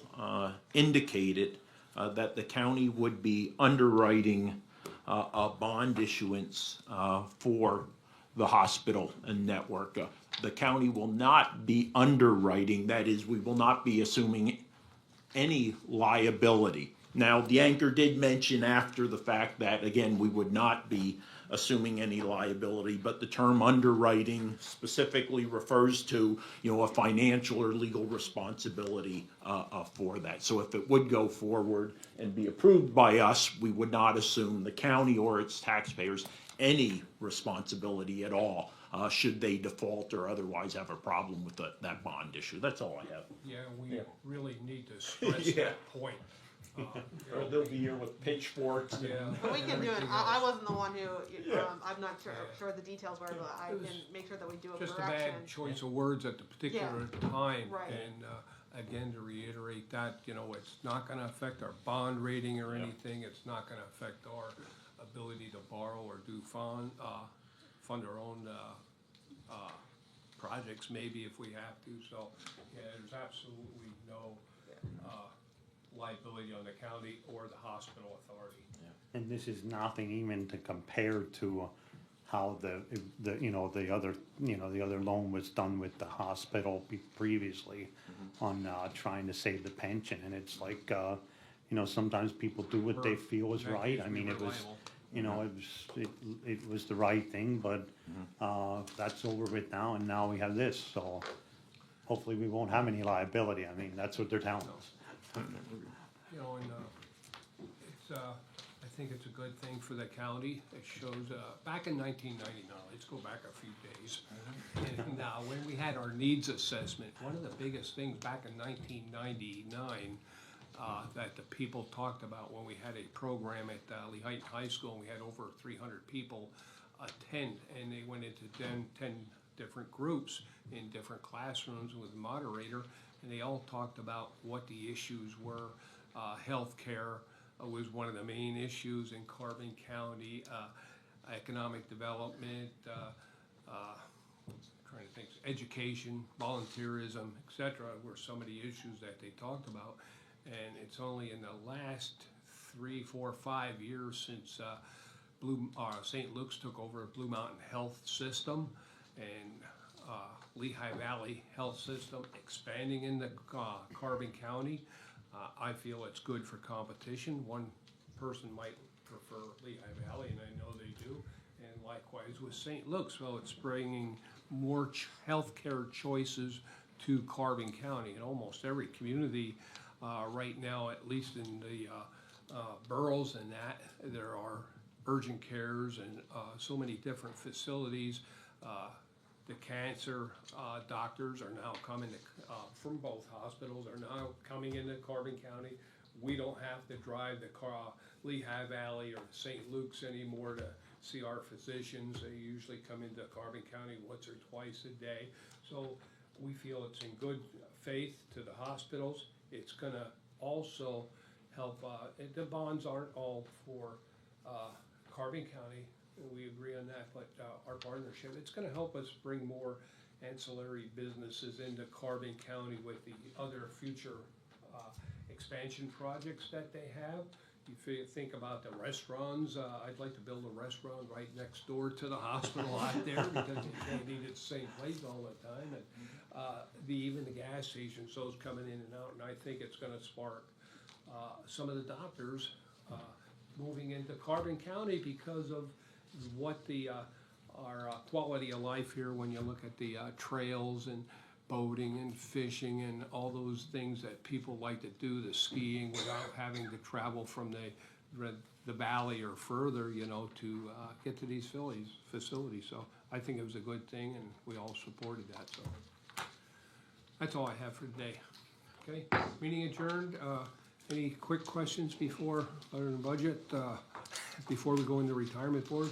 indicated that the county would be underwriting a bond issuance for the hospital and network. The county will not be underwriting, that is, we will not be assuming any liability. Now, the anchor did mention after the fact that, again, we would not be assuming any liability, but the term underwriting specifically refers to, a financial or legal responsibility for that. So if it would go forward and be approved by us, we would not assume the county or its taxpayers any responsibility at all, should they default or otherwise have a problem with that bond issue. That's all I have. Yeah, we really need to stress Yeah. that point. Or they'll be here with pitchforks. And Yeah. But we can do it, Everything I else. wasn't the one who, Yeah. I'm not sure the details were, but I It was can make sure that we do a Just a correction. bad choice of words at the particular time. Right. And again, to reiterate that, it's not gonna affect our bond rating or Yep. anything. It's not gonna affect our ability to borrow or do fund our own projects maybe if we have to. So, yeah, there's absolutely no liability on the county or the hospital authority. And this is nothing even to compare to how the other loan was done with the hospital previously on trying to save the pension. And it's like, sometimes people do what they feel is In that right. case, I we mean, were it was, liable. it was the right thing, but that's over with now, and now we have this. So hopefully we won't have any liability. I mean, that's what they're telling us. And it's, I think it's a good thing for the county. It shows, back in 1999, let's go back a few days. And when we had our needs assessment, one of the biggest things back in 1999 that the people talked about when we had a program at Lehigh High School, and we had over 300 people attend, and they went into 10 different groups in different classrooms with a moderator, and they all talked about what the issues were. Healthcare was one of the main issues in Carbon County, economic development, trying to think, education, volunteerism, etc., were some of the issues that they talked about. And it's only in the last 3, 4, 5 years since St. Luke's took over Blue Mountain Health System and Lehigh Valley Health System expanding into Carbon County. I feel it's good for competition. One person might prefer Lehigh Valley, and I know they do, and likewise with St. Luke's. So it's bringing more healthcare choices to Carbon County. In almost every community right now, at least in the boroughs and that, there are urgent cares and so many different facilities. The cancer doctors are now coming from both hospitals, are now coming into Carbon County. We don't have to drive the Lehigh Valley or St. Luke's anymore to see our physicians. They usually come into Carbon County once or twice a day. So we feel it's in good faith to the hospitals. It's gonna also help, the bonds aren't all for Carbon County, we agree on that, but our partnership, it's gonna help us bring more ancillary businesses into Carbon County with the other future expansion projects that they have. You think about the restaurants, I'd like to build a restaurant right next door to the hospital out there because you can't eat at the same place all the time. And even the gas stations, those coming in and out, and I think it's gonna spark some of the doctors moving into Carbon County because of what our quality of life here, when you look at the trails and boating and fishing and all those things that people like to do, the skiing without having to travel from the valley or further, you know, to get to these facilities. So I think it was a good thing, and we all supported that. So that's all I have for today. Okay, meeting adjourned. Any quick questions before, other than budget, before we go into retirement board?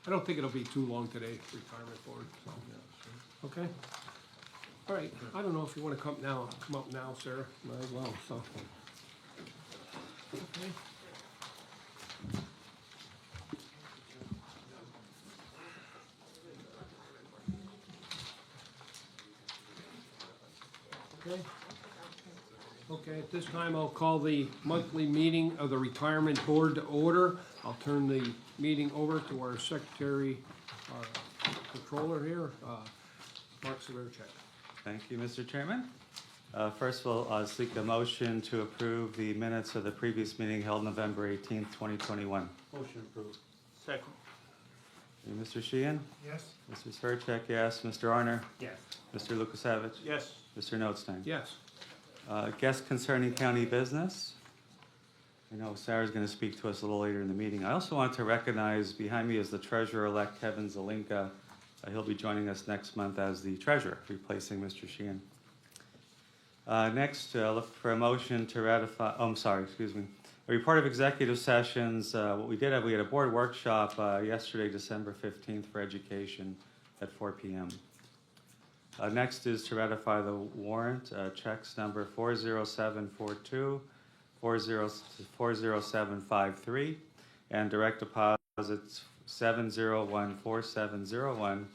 I don't think it'll be too long today, retirement board, so, okay? All right, I don't know if you wanna come up now, Sarah, might as well, so. Okay. Okay. Okay, at this time, I'll call the monthly meeting of the retirement board to order. I'll turn the meeting over to our secretary, our controller here, Mark Severcek. Thank you, Mr. Chairman. First of all, I'll seek a motion to approve the minutes of the previous meeting held November 18th, 2021. Motion approved. Second. Mr. Sheehan? Yes. Mr. Severcek, yes. Mr. Arner? Yes. Mr. Lukasevich? Yes. Mr. Notstein? Yes. Guests concerning county business. I know Sarah's going to speak to us a little later in the meeting. I also want to recognize behind me is the treasurer-elect Kevin Zelinka. He'll be joining us next month as the treasurer, replacing Mr. Sheehan. Next, look for a motion to ratify, a report of executive sessions. What we did, we had a board workshop yesterday, December 15th, for education at 4 p.m. Next is to ratify the warrant, checks number 40742, 40753, and direct deposits 7014701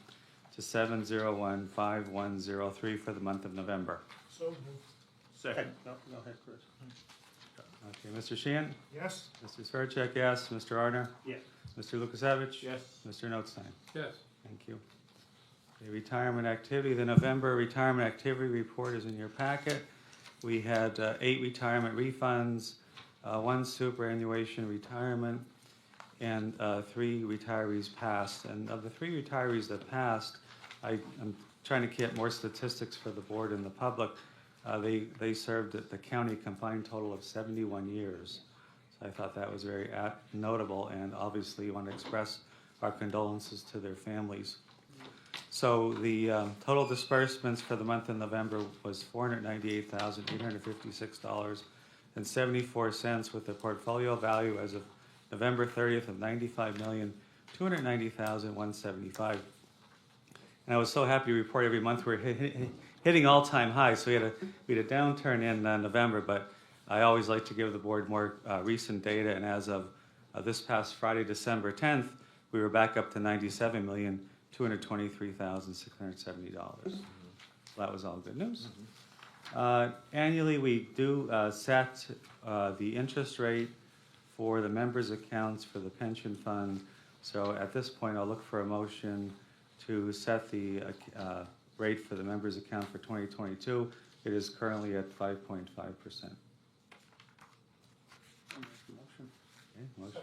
to 7015103 for the month of November. So moved. Second. No, go ahead, Chris. Okay, Mr. Sheehan? Yes. Mr. Severcek, yes. Mr. Arner? Yes. Mr. Lukasevich? Yes. Mr. Notstein? Yes. Thank you. The retirement activity, the November retirement activity report is in your packet. We had 8 retirement refunds, 1 superannuation retirement, and 3 retirees passed. And of the 3 retirees that passed, I'm trying to get more statistics for the board and the public. They served at the county a combined total of 71 years. I thought that was very notable, and obviously want to express our condolences to their families. So the total disbursements for the month of November was $498,856.74, with a portfolio value as of November 30th of $95,290,175. And I was so happy to report every month we're hitting all-time highs. So we had a downturn in November, but I always like to give the board more recent data. And as of this past Friday, December 10th, we were back up to $97,223,670. That was all good news. Annually, we do set the interest rate for the members' accounts for the pension fund. So at this point, I'll look for a motion to set the rate for the members' account for 2022. It is currently at 5.5%. Motion.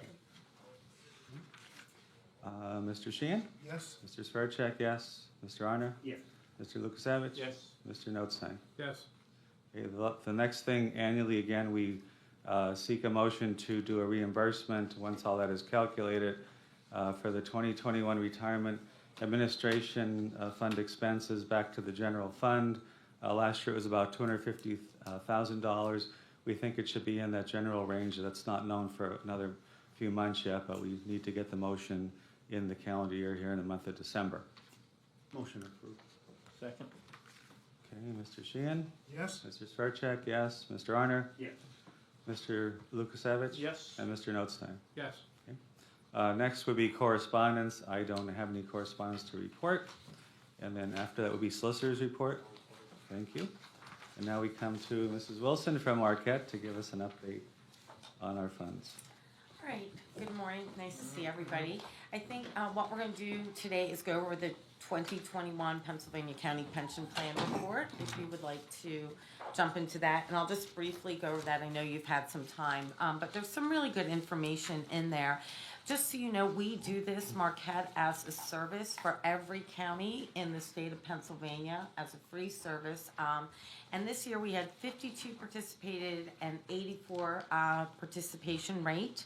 Mr. Sheehan? Yes. Mr. Svercek, yes. Mr. Arner? Yes. Mr. Lukasevich? Yes. Mr. Notstein? Yes. Okay, the next thing, annually, again, we seek a motion to do a reimbursement, once all that is calculated, for the 2021 Retirement Administration Fund expenses back to the general fund. Last year it was about $250,000. We think it should be in that general range. That's not known for another few months yet, but we need to get the motion in the calendar year here in the month of December. Motion approved. Second? Okay, Mr. Sheehan? Yes. Mr. Svercek, yes. Mr. Arner? Yes. Mr. Lukasevich? Yes. And Mr. Notstein? Yes. Next would be correspondence. I don't have any correspondence to report. And then after that would be solicitor's report. Thank you. And now we come to Mrs. Wilson from Marquette to give us an update on our funds. All right, good morning, nice to see everybody. I think what we're gonna do today is go over the 2021 Pennsylvania County Pension Plan Report, if you would like to jump into that. And I'll just briefly go over that. I know you've had some time, but there's some really good information in there. Just so you know, we do this, Marquette, as a service for every county in the state of Pennsylvania as a free service. And this year we had 52 participated and 84 participation rate.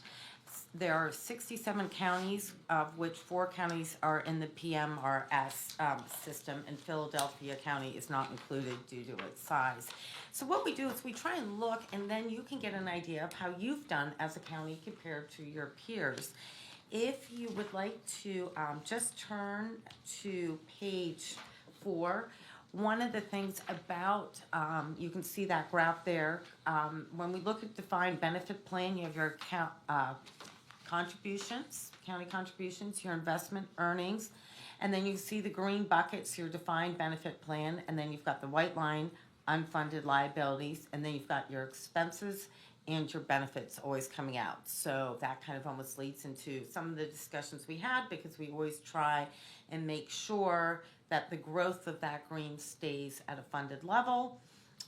There are 67 counties, of which 4 counties are in the PMRS system, and Philadelphia County is not included due to its size. So what we do is we try and look, and then you can get an idea of how you've done as a county compared to your peers. If you would like to just turn to page 4, one of the things about, you can see that graph there, when we look at defined benefit plan, you have your contributions, county contributions, your investment earnings, and then you see the green buckets, your defined benefit plan, and then you've got the white line, unfunded liabilities, and then you've got your expenses and your benefits always coming out. So that kind of almost leads into some of the discussions we had, because we always try and make sure that the growth of that green stays at a funded level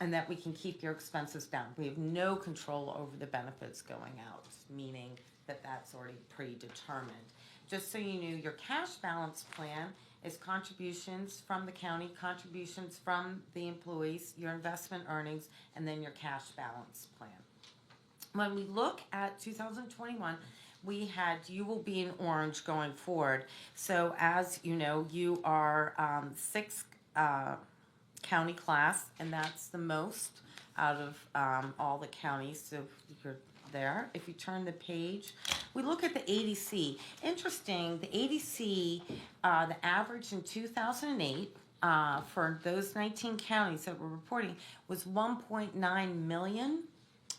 and that we can keep your expenses down. We have no control over the benefits going out, meaning that that's already predetermined. Just so you knew, your cash balance plan is contributions from the county, contributions from the employees, your investment earnings, and then your cash balance plan. When we look at 2021, we had, you will be in orange going forward. So as you know, you are 6th county class, and that's the most out of all the counties. So you're there. If you turn the page, we look at the ADC. Interesting, the ADC, the average in 2008 for those 19 counties that were reporting was 1.9 million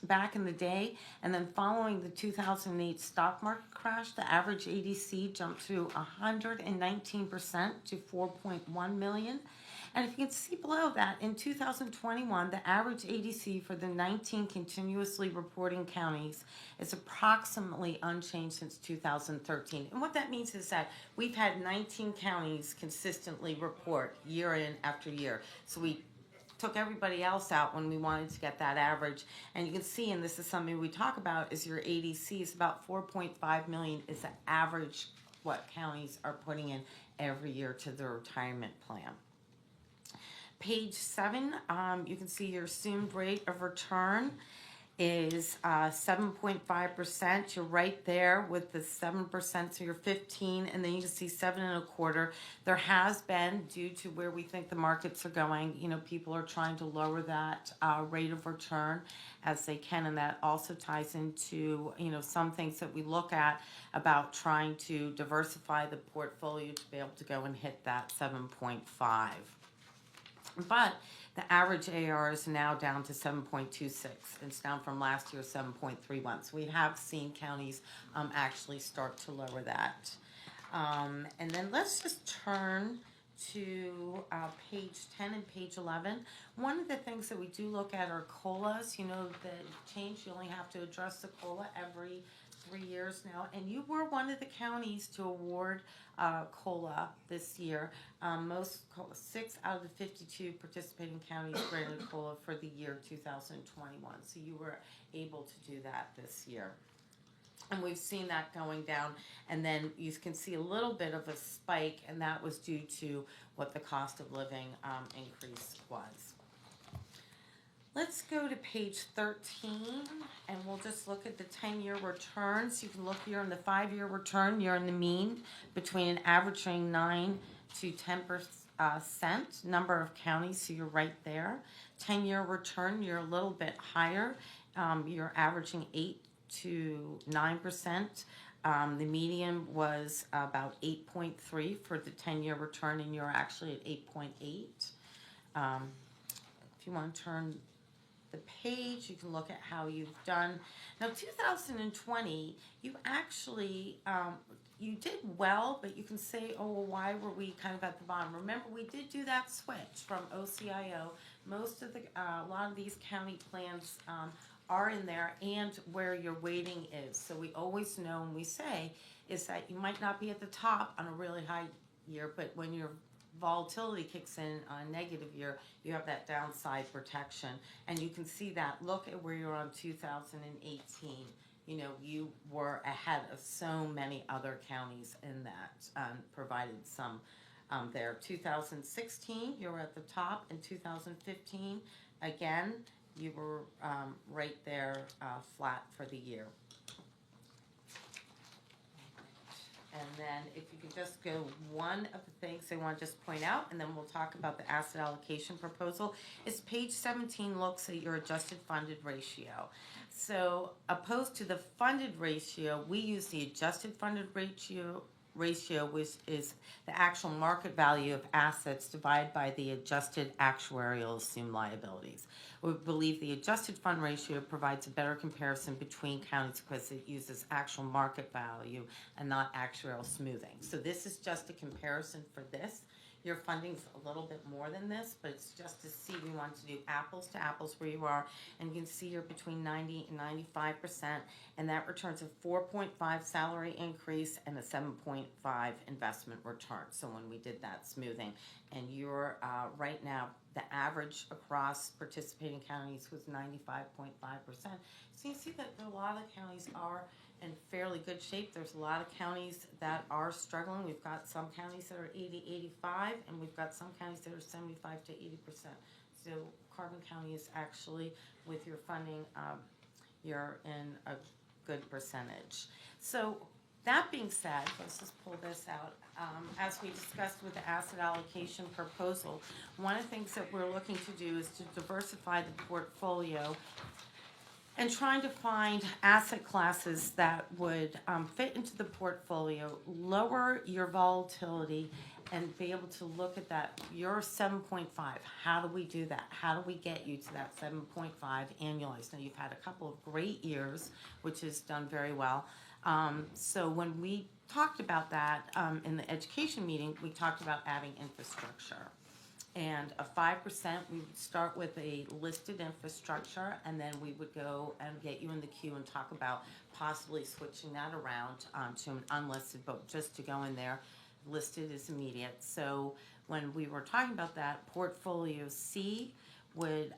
back in the day, and then following the 2008 stock market crash, the average ADC jumped to 119% to 4.1 million. And if you can see below that, in 2021, the average ADC for the 19 continuously reporting counties is approximately unchanged since 2013. And what that means is that we've had 19 counties consistently report year in after year. So we took everybody else out when we wanted to get that average. And you can see, and this is something we talk about, is your ADC is about 4.5 million is the average what counties are putting in every year to their retirement plan. Page 7, you can see your assumed rate of return. is 7.5%. You're right there with the 7%, so you're 15, and then you can see 7.25. There has been, due to where we think the markets are going, people are trying to lower that rate of return as they can, and that also ties into some things that we look at about trying to diversify the portfolio to be able to go and hit that 7.5. But the average AR is now down to 7.26. It's down from last year 7.31. So we have seen counties actually start to lower that. And then let's just turn to page 10 and page 11. One of the things that we do look at are COLAs. The change, you only have to address the COLA every 3 years now, and you were one of the counties to award COLA this year. 6 out of the 52 participating counties granted COLA for the year 2021, so you were able to do that this year. And we've seen that going down, and then you can see a little bit of a spike, and that was due to what the cost of living increase was. Let's go to page 13, and we'll just look at the 10-year returns. You can look here in the 5-year return. You're in the mean between an averaging 9 to 10% number of counties, so you're right there. 10-year return, you're a little bit higher. You're averaging 8 to 9%. The median was about 8.3 for the 10-year return, and you're actually at 8.8. If you want to turn the page, you can look at how you've done. Now, 2020, you actually, you did well, but you can say, oh, well, why were we kind of at the bottom? Remember, we did do that switch from OCIO. Most of a lot of these county plans are in there, and where your weighting is. So we always know, and we say, is that you might not be at the top on a really high year, but when your volatility kicks in on a negative year, you have that downside protection. And you can see that. Look at where you're on 2018. You were ahead of so many other counties in that, provided some there. 2016, you were at the top. In 2015, again, you were right there, flat for the year. And then if you could just go, one of the things I want to just point out, and then we'll talk about the asset allocation proposal, is page 17 looks at your adjusted funded ratio. So opposed to the funded ratio, we use the adjusted funded ratio, which is the actual market value of assets divided by the adjusted actuarial assumed liabilities. We believe the adjusted fund ratio provides a better comparison between counties because it uses actual market value and not actuarial smoothing. So this is just a comparison for this. Your funding's a little bit more than this, but it's just to see, we want to do apples to apples where you are, and you can see you're between 90 and 95%, and that returns a 4.5 salary increase and a 7.5 investment return. So when we did that smoothing, and you're right now, the average across participating counties was 95.5%. So you see that a lot of counties are in fairly good shape. There's a lot of counties that are struggling. We've got some counties that are 80, 85, and we've got some counties that are 75 to 80%. So Carbon County is actually, with your funding, you're in a good percentage. So that being said, let's just pull this out. As we discussed with the asset allocation proposal, one of the things that we're looking to do is to diversify the portfolio and trying to find asset classes that would fit into the portfolio, lower your volatility, and be able to look at that. You're 7.5. How do we do that? How do we get you to that 7.5 annualized? Now, you've had a couple of great years, which has done very well. So when we talked about that in the education meeting, we talked about adding infrastructure. And a 5%, we would start with a listed infrastructure, and then we would go and get you in the queue and talk about possibly switching that around to an unlisted, but just to go in there. Listed is immediate. So when we were talking about that, portfolio C would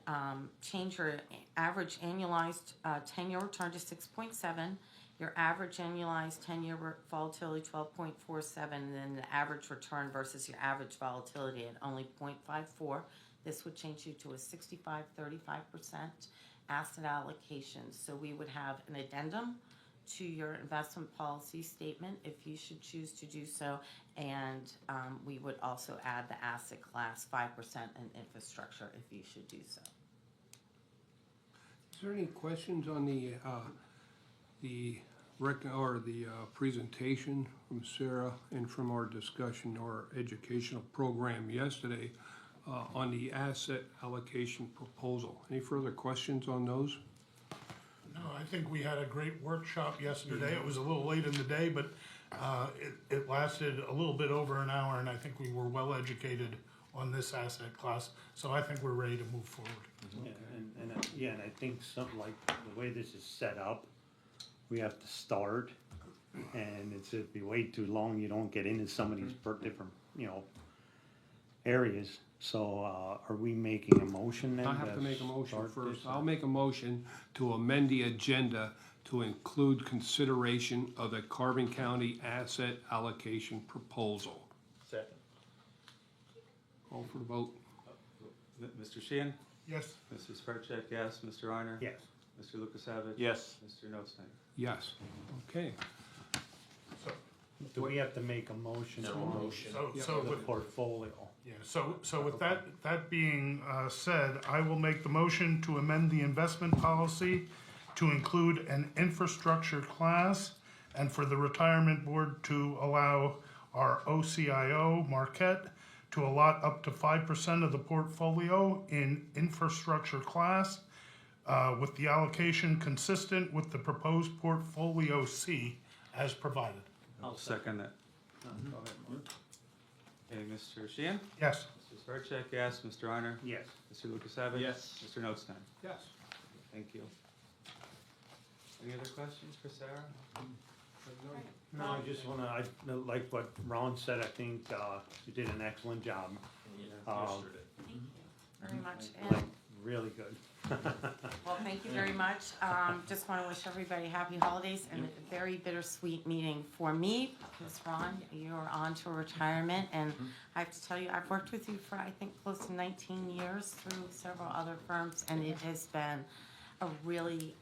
change your average annualized 10-year return to 6.7. Your average annualized 10-year volatility, 12.47, and then the average return versus your average volatility at only 0.54. This would change you to a 65-35%. asset allocations. So we would have an addendum to your investment policy statement if you should choose to do so. And we would also add the asset class 5% in infrastructure if you should do so. Is there any questions on the presentation from Sarah and from our discussion or educational program yesterday on the asset allocation proposal? Any further questions on those? No, I think we had a great workshop yesterday. It was a little late in the day, but it lasted a little bit over an hour, and I think we were well educated on this asset class. So I think we're ready to move forward. Yeah, and I think something like the way this is set up, we have to start, and it'd be way too long. You don't get into some of these different, areas. So, are we making a motion then? I have to make a motion start first. this? I'll make a motion to amend the agenda to include consideration of the Carbon County asset allocation proposal. Second. Call for the vote. Mr. Sheehan? Yes. Mrs. Percheck, yes. Mr. Reiner? Yes. Mr. Lukasevich? Yes. Mr. Notstein? Yes. Okay. Do we have to make a motion No on motion. So the with, portfolio? yeah, so with that being said, I will make the motion to amend the investment policy to include an infrastructure class and for the retirement board to allow our OCIO, Marquette, to allot up to 5% of the portfolio in infrastructure class with the allocation consistent with the proposed portfolio C as provided. I'll second that. Go ahead, Mark. Okay, Mr. Sheehan? Yes. Mrs. Percheck, yes. Mr. Reiner? Yes. Mr. Lukasevich? Yes. Mr. Notstein? Yes. Thank you. Any other questions for Sarah? No, I just wanna, like what Ron said, I think, you did an excellent job. Thank you very much. Like, really good. Well, thank you very much. Just want to wish everybody happy holidays and a very bittersweet meeting for me because Ron, you're on to retirement, and I have to tell you, I've worked with you for I think close to 19 years through several other firms, and it has been a really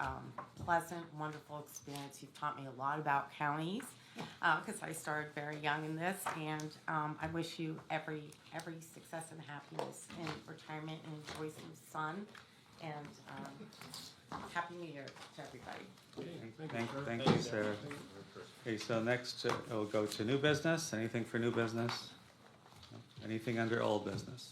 pleasant, wonderful experience. You've taught me a lot about counties because I started very young in this, and I wish you every success and happiness in retirement and enjoy some sun. And Happy New Year to everybody. Thank you, Sarah. Okay, so next we'll go to new business. Anything for new business? No? Anything under old business?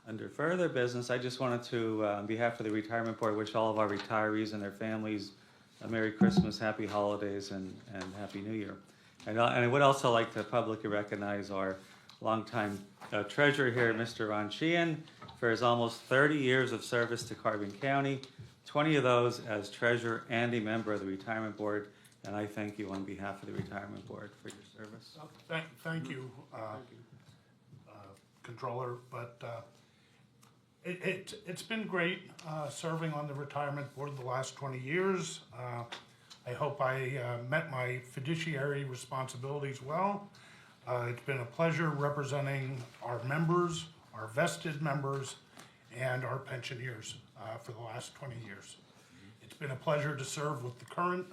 Under further business, I just wanted to, on behalf of the retirement board, wish all of our retirees and their families a Merry Christmas, Happy Holidays, and Happy New Year. And I would also like to publicly recognize our longtime treasurer here, Mr. Ron Sheehan, for his almost 30 years of service to Carbon County, 20 of those as treasurer and a member of the retirement board. And I thank you on behalf of the retirement board for your service. Thank you, Controller, but it's been great serving on the retirement board the last 20 years. I hope I met my fiduciary responsibilities well. It's been a pleasure representing our members, our vested members, and our pensioners for the last 20 years. It's been a pleasure to serve with the current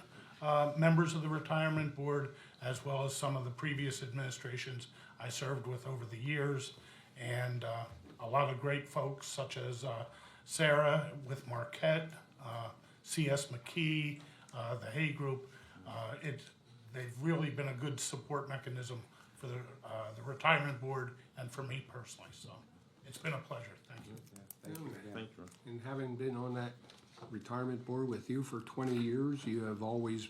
members of the retirement board, as well as some of the previous administrations I served with over the years, and a lot of great folks such as Sarah with Marquette, C.S. McKee, the Hay Group. They've really been a good support mechanism for the retirement board and for me personally. So it's been a pleasure. Thank you. Thank you. And having been on that retirement board with you for 20 years, you have always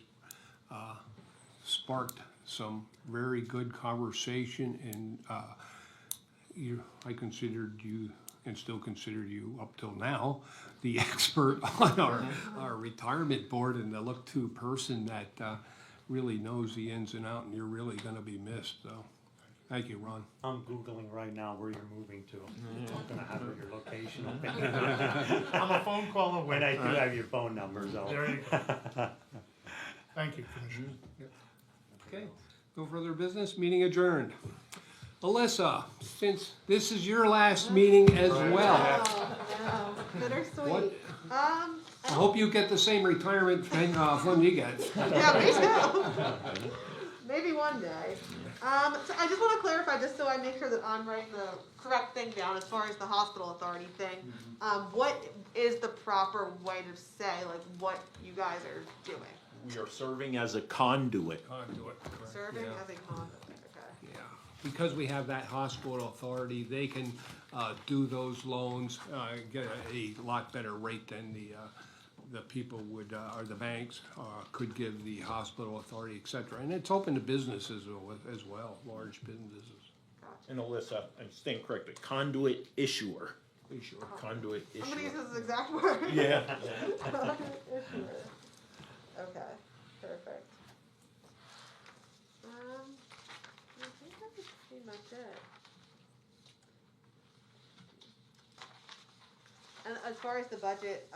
sparked some very good conversation, and I considered you, and still consider you up till now, the expert on our retirement board and the look-to person that really knows the ins and outs, and you're really gonna be missed, so. Thank you, Ron. I'm Googling right now where you're moving to. I'm gonna have your location. I'm a phone call away. And I do have your phone number, so. There you go. Thank you, Commissioner. Okay, no further business, meeting adjourned. Alyssa, since this is your last meeting as well, Oh, no. Bittersweet. what I I hope you get the same retirement thing, Flynn he gets. Yeah, me too. Maybe one day. So I just want to clarify, just so I make sure that I'm writing the correct thing down as far as the hospital authority thing. What is the proper way to say, like, what you guys are doing? We are serving as a conduit. Conduit, correct. Serving Yeah. as a conduit, okay. Yeah, because we have that hospital authority, they can do those loans, get a lot better rate than the people would, or the banks could give the hospital authority, et cetera. And it's open to businesses as well, large businesses. And Alyssa, I stand corrected, conduit issuer. Sure. Conduit I'm gonna issuer. use this exact word. Yeah. Okay, perfect. I think that's pretty much it. And as far as the budget,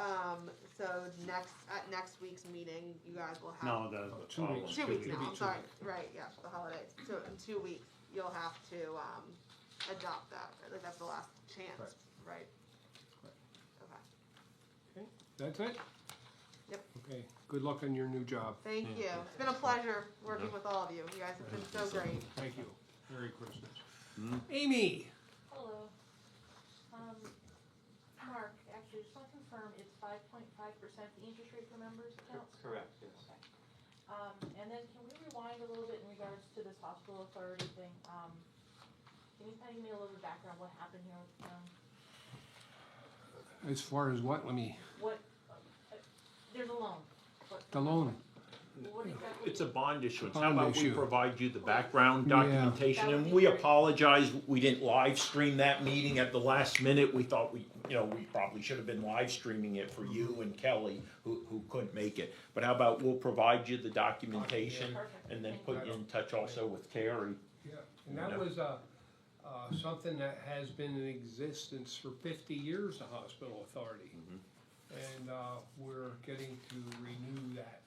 so at next week's meeting, you guys will have. No, the 2 weeks. 2 weeks now, Maybe I'm 2 sorry, weeks. right, yeah, the holidays, so in 2 weeks, you'll have to, adopt that, like, that's the last chance, right? Okay, That's it? Yep. Okay, good luck on your new job. thank you, it's been a pleasure working with all of you, you guys have been so great. Thank you. Merry Christmas. Amy? Hello. Mark, actually, just want to confirm, it's 5.5% the interest rate for members accounts? Correct, yes. And then can we rewind a little bit in regards to this hospital authority thing? Can you kind of give me a little bit of background, what happened here with, As far as what, let me, what, there's a loan. the loan. What exactly? It's a bond issuance. How Bond about we issue. provide you the background Yeah. documentation? That would And be we great. apologize, we didn't live stream that meeting at the last minute. We thought we probably should have been live streaming it for you and Kelly, who couldn't make it. But how about we'll provide you the documentation Perfect. and then Thank put you in touch also with Terry. Yeah, and that was something that has been in existence for 50 years, the hospital authority. And we're getting to renew that,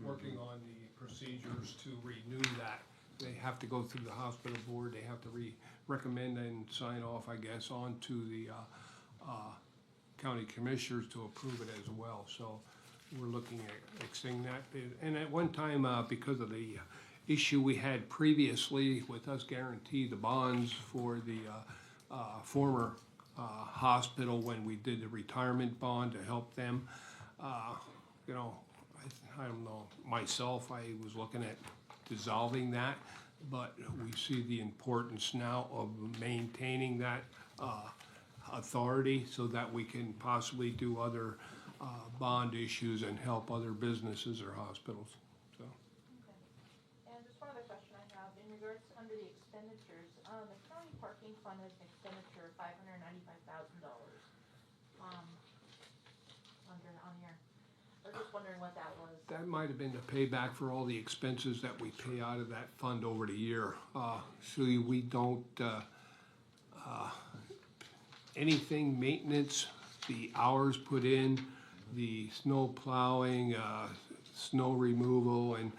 working on the procedures to renew that. They have to go through the hospital board, they have to recommend and sign off, I guess, onto the county commissioners to approve it as well. So we're looking at extending that. And at one time, because of the issue we had previously with us guaranteed the bonds for the former hospital when we did the retirement bond to help them, I don't know, myself, I was looking at dissolving that, but we see the importance now of maintaining that authority so that we can possibly do other bond issues and help other businesses or hospitals, so. Okay. And just one other question I have, in regards to under the expenditures, the county parking fund has an expenditure of $595,000. On here. I was just wondering what that was. That might have been the payback for all the expenses that we pay out of that fund over the year. So we don't, anything maintenance, the hours put in, the snow plowing, snow removal, and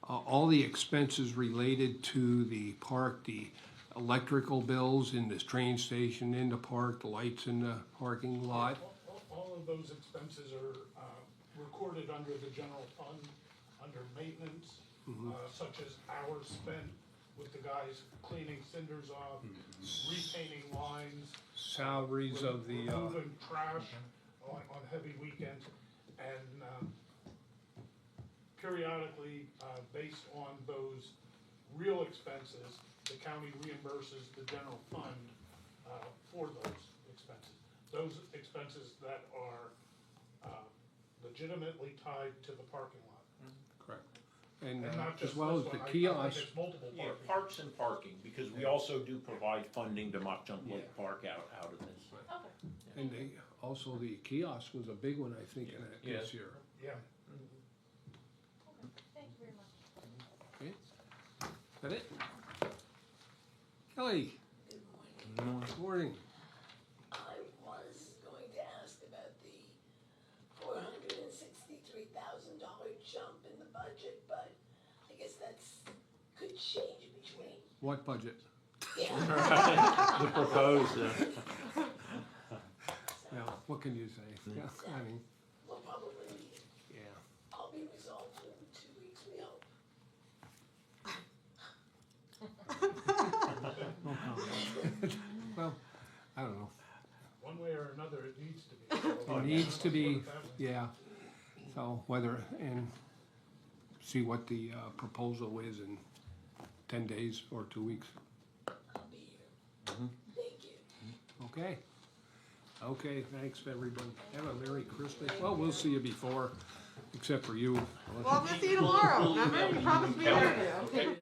all the expenses related to the park, the electrical bills in this train station, in the park, the lights in the parking lot. All of those expenses are recorded under the general fund, under maintenance, such as hours spent with the guys cleaning cinders off, repainting lines. Salaries of the, Removing trash on heavy weekends, and periodically, based on those real expenses, the county reimburses the general fund for those expenses. Those expenses that are legitimately tied to the parking lot. correct. And not as just well as this the one. I think kiosks. it's multiple Yeah, parking. parks and parking, because we also do provide funding to Mock Jump Lake Park out of this. Okay. And they, also the kiosk was a big one, I think, in that Yeah. this year. Yeah. Okay. Thank you very much. Okay? Is that it? Kelly? Good morning. I was going to ask about the $463,000 jump in the budget, but I guess could change between. What budget? Yeah. The proposed, So Well, what can you say? Yeah, I mean, Well, probably, yeah. I'll be resolved in 2 weeks, we hope. No comment. Well, I don't know. One way or another, it needs to be. It needs to be, yeah. So whether, and see what the proposal is in 10 days or 2 weeks. I'll be here. Thank you. Okay. Okay, thanks everybody. Have a Merry Christmas. Well, we'll see you before, except for you. Well, we'll see you tomorrow, remember? You promised me an interview.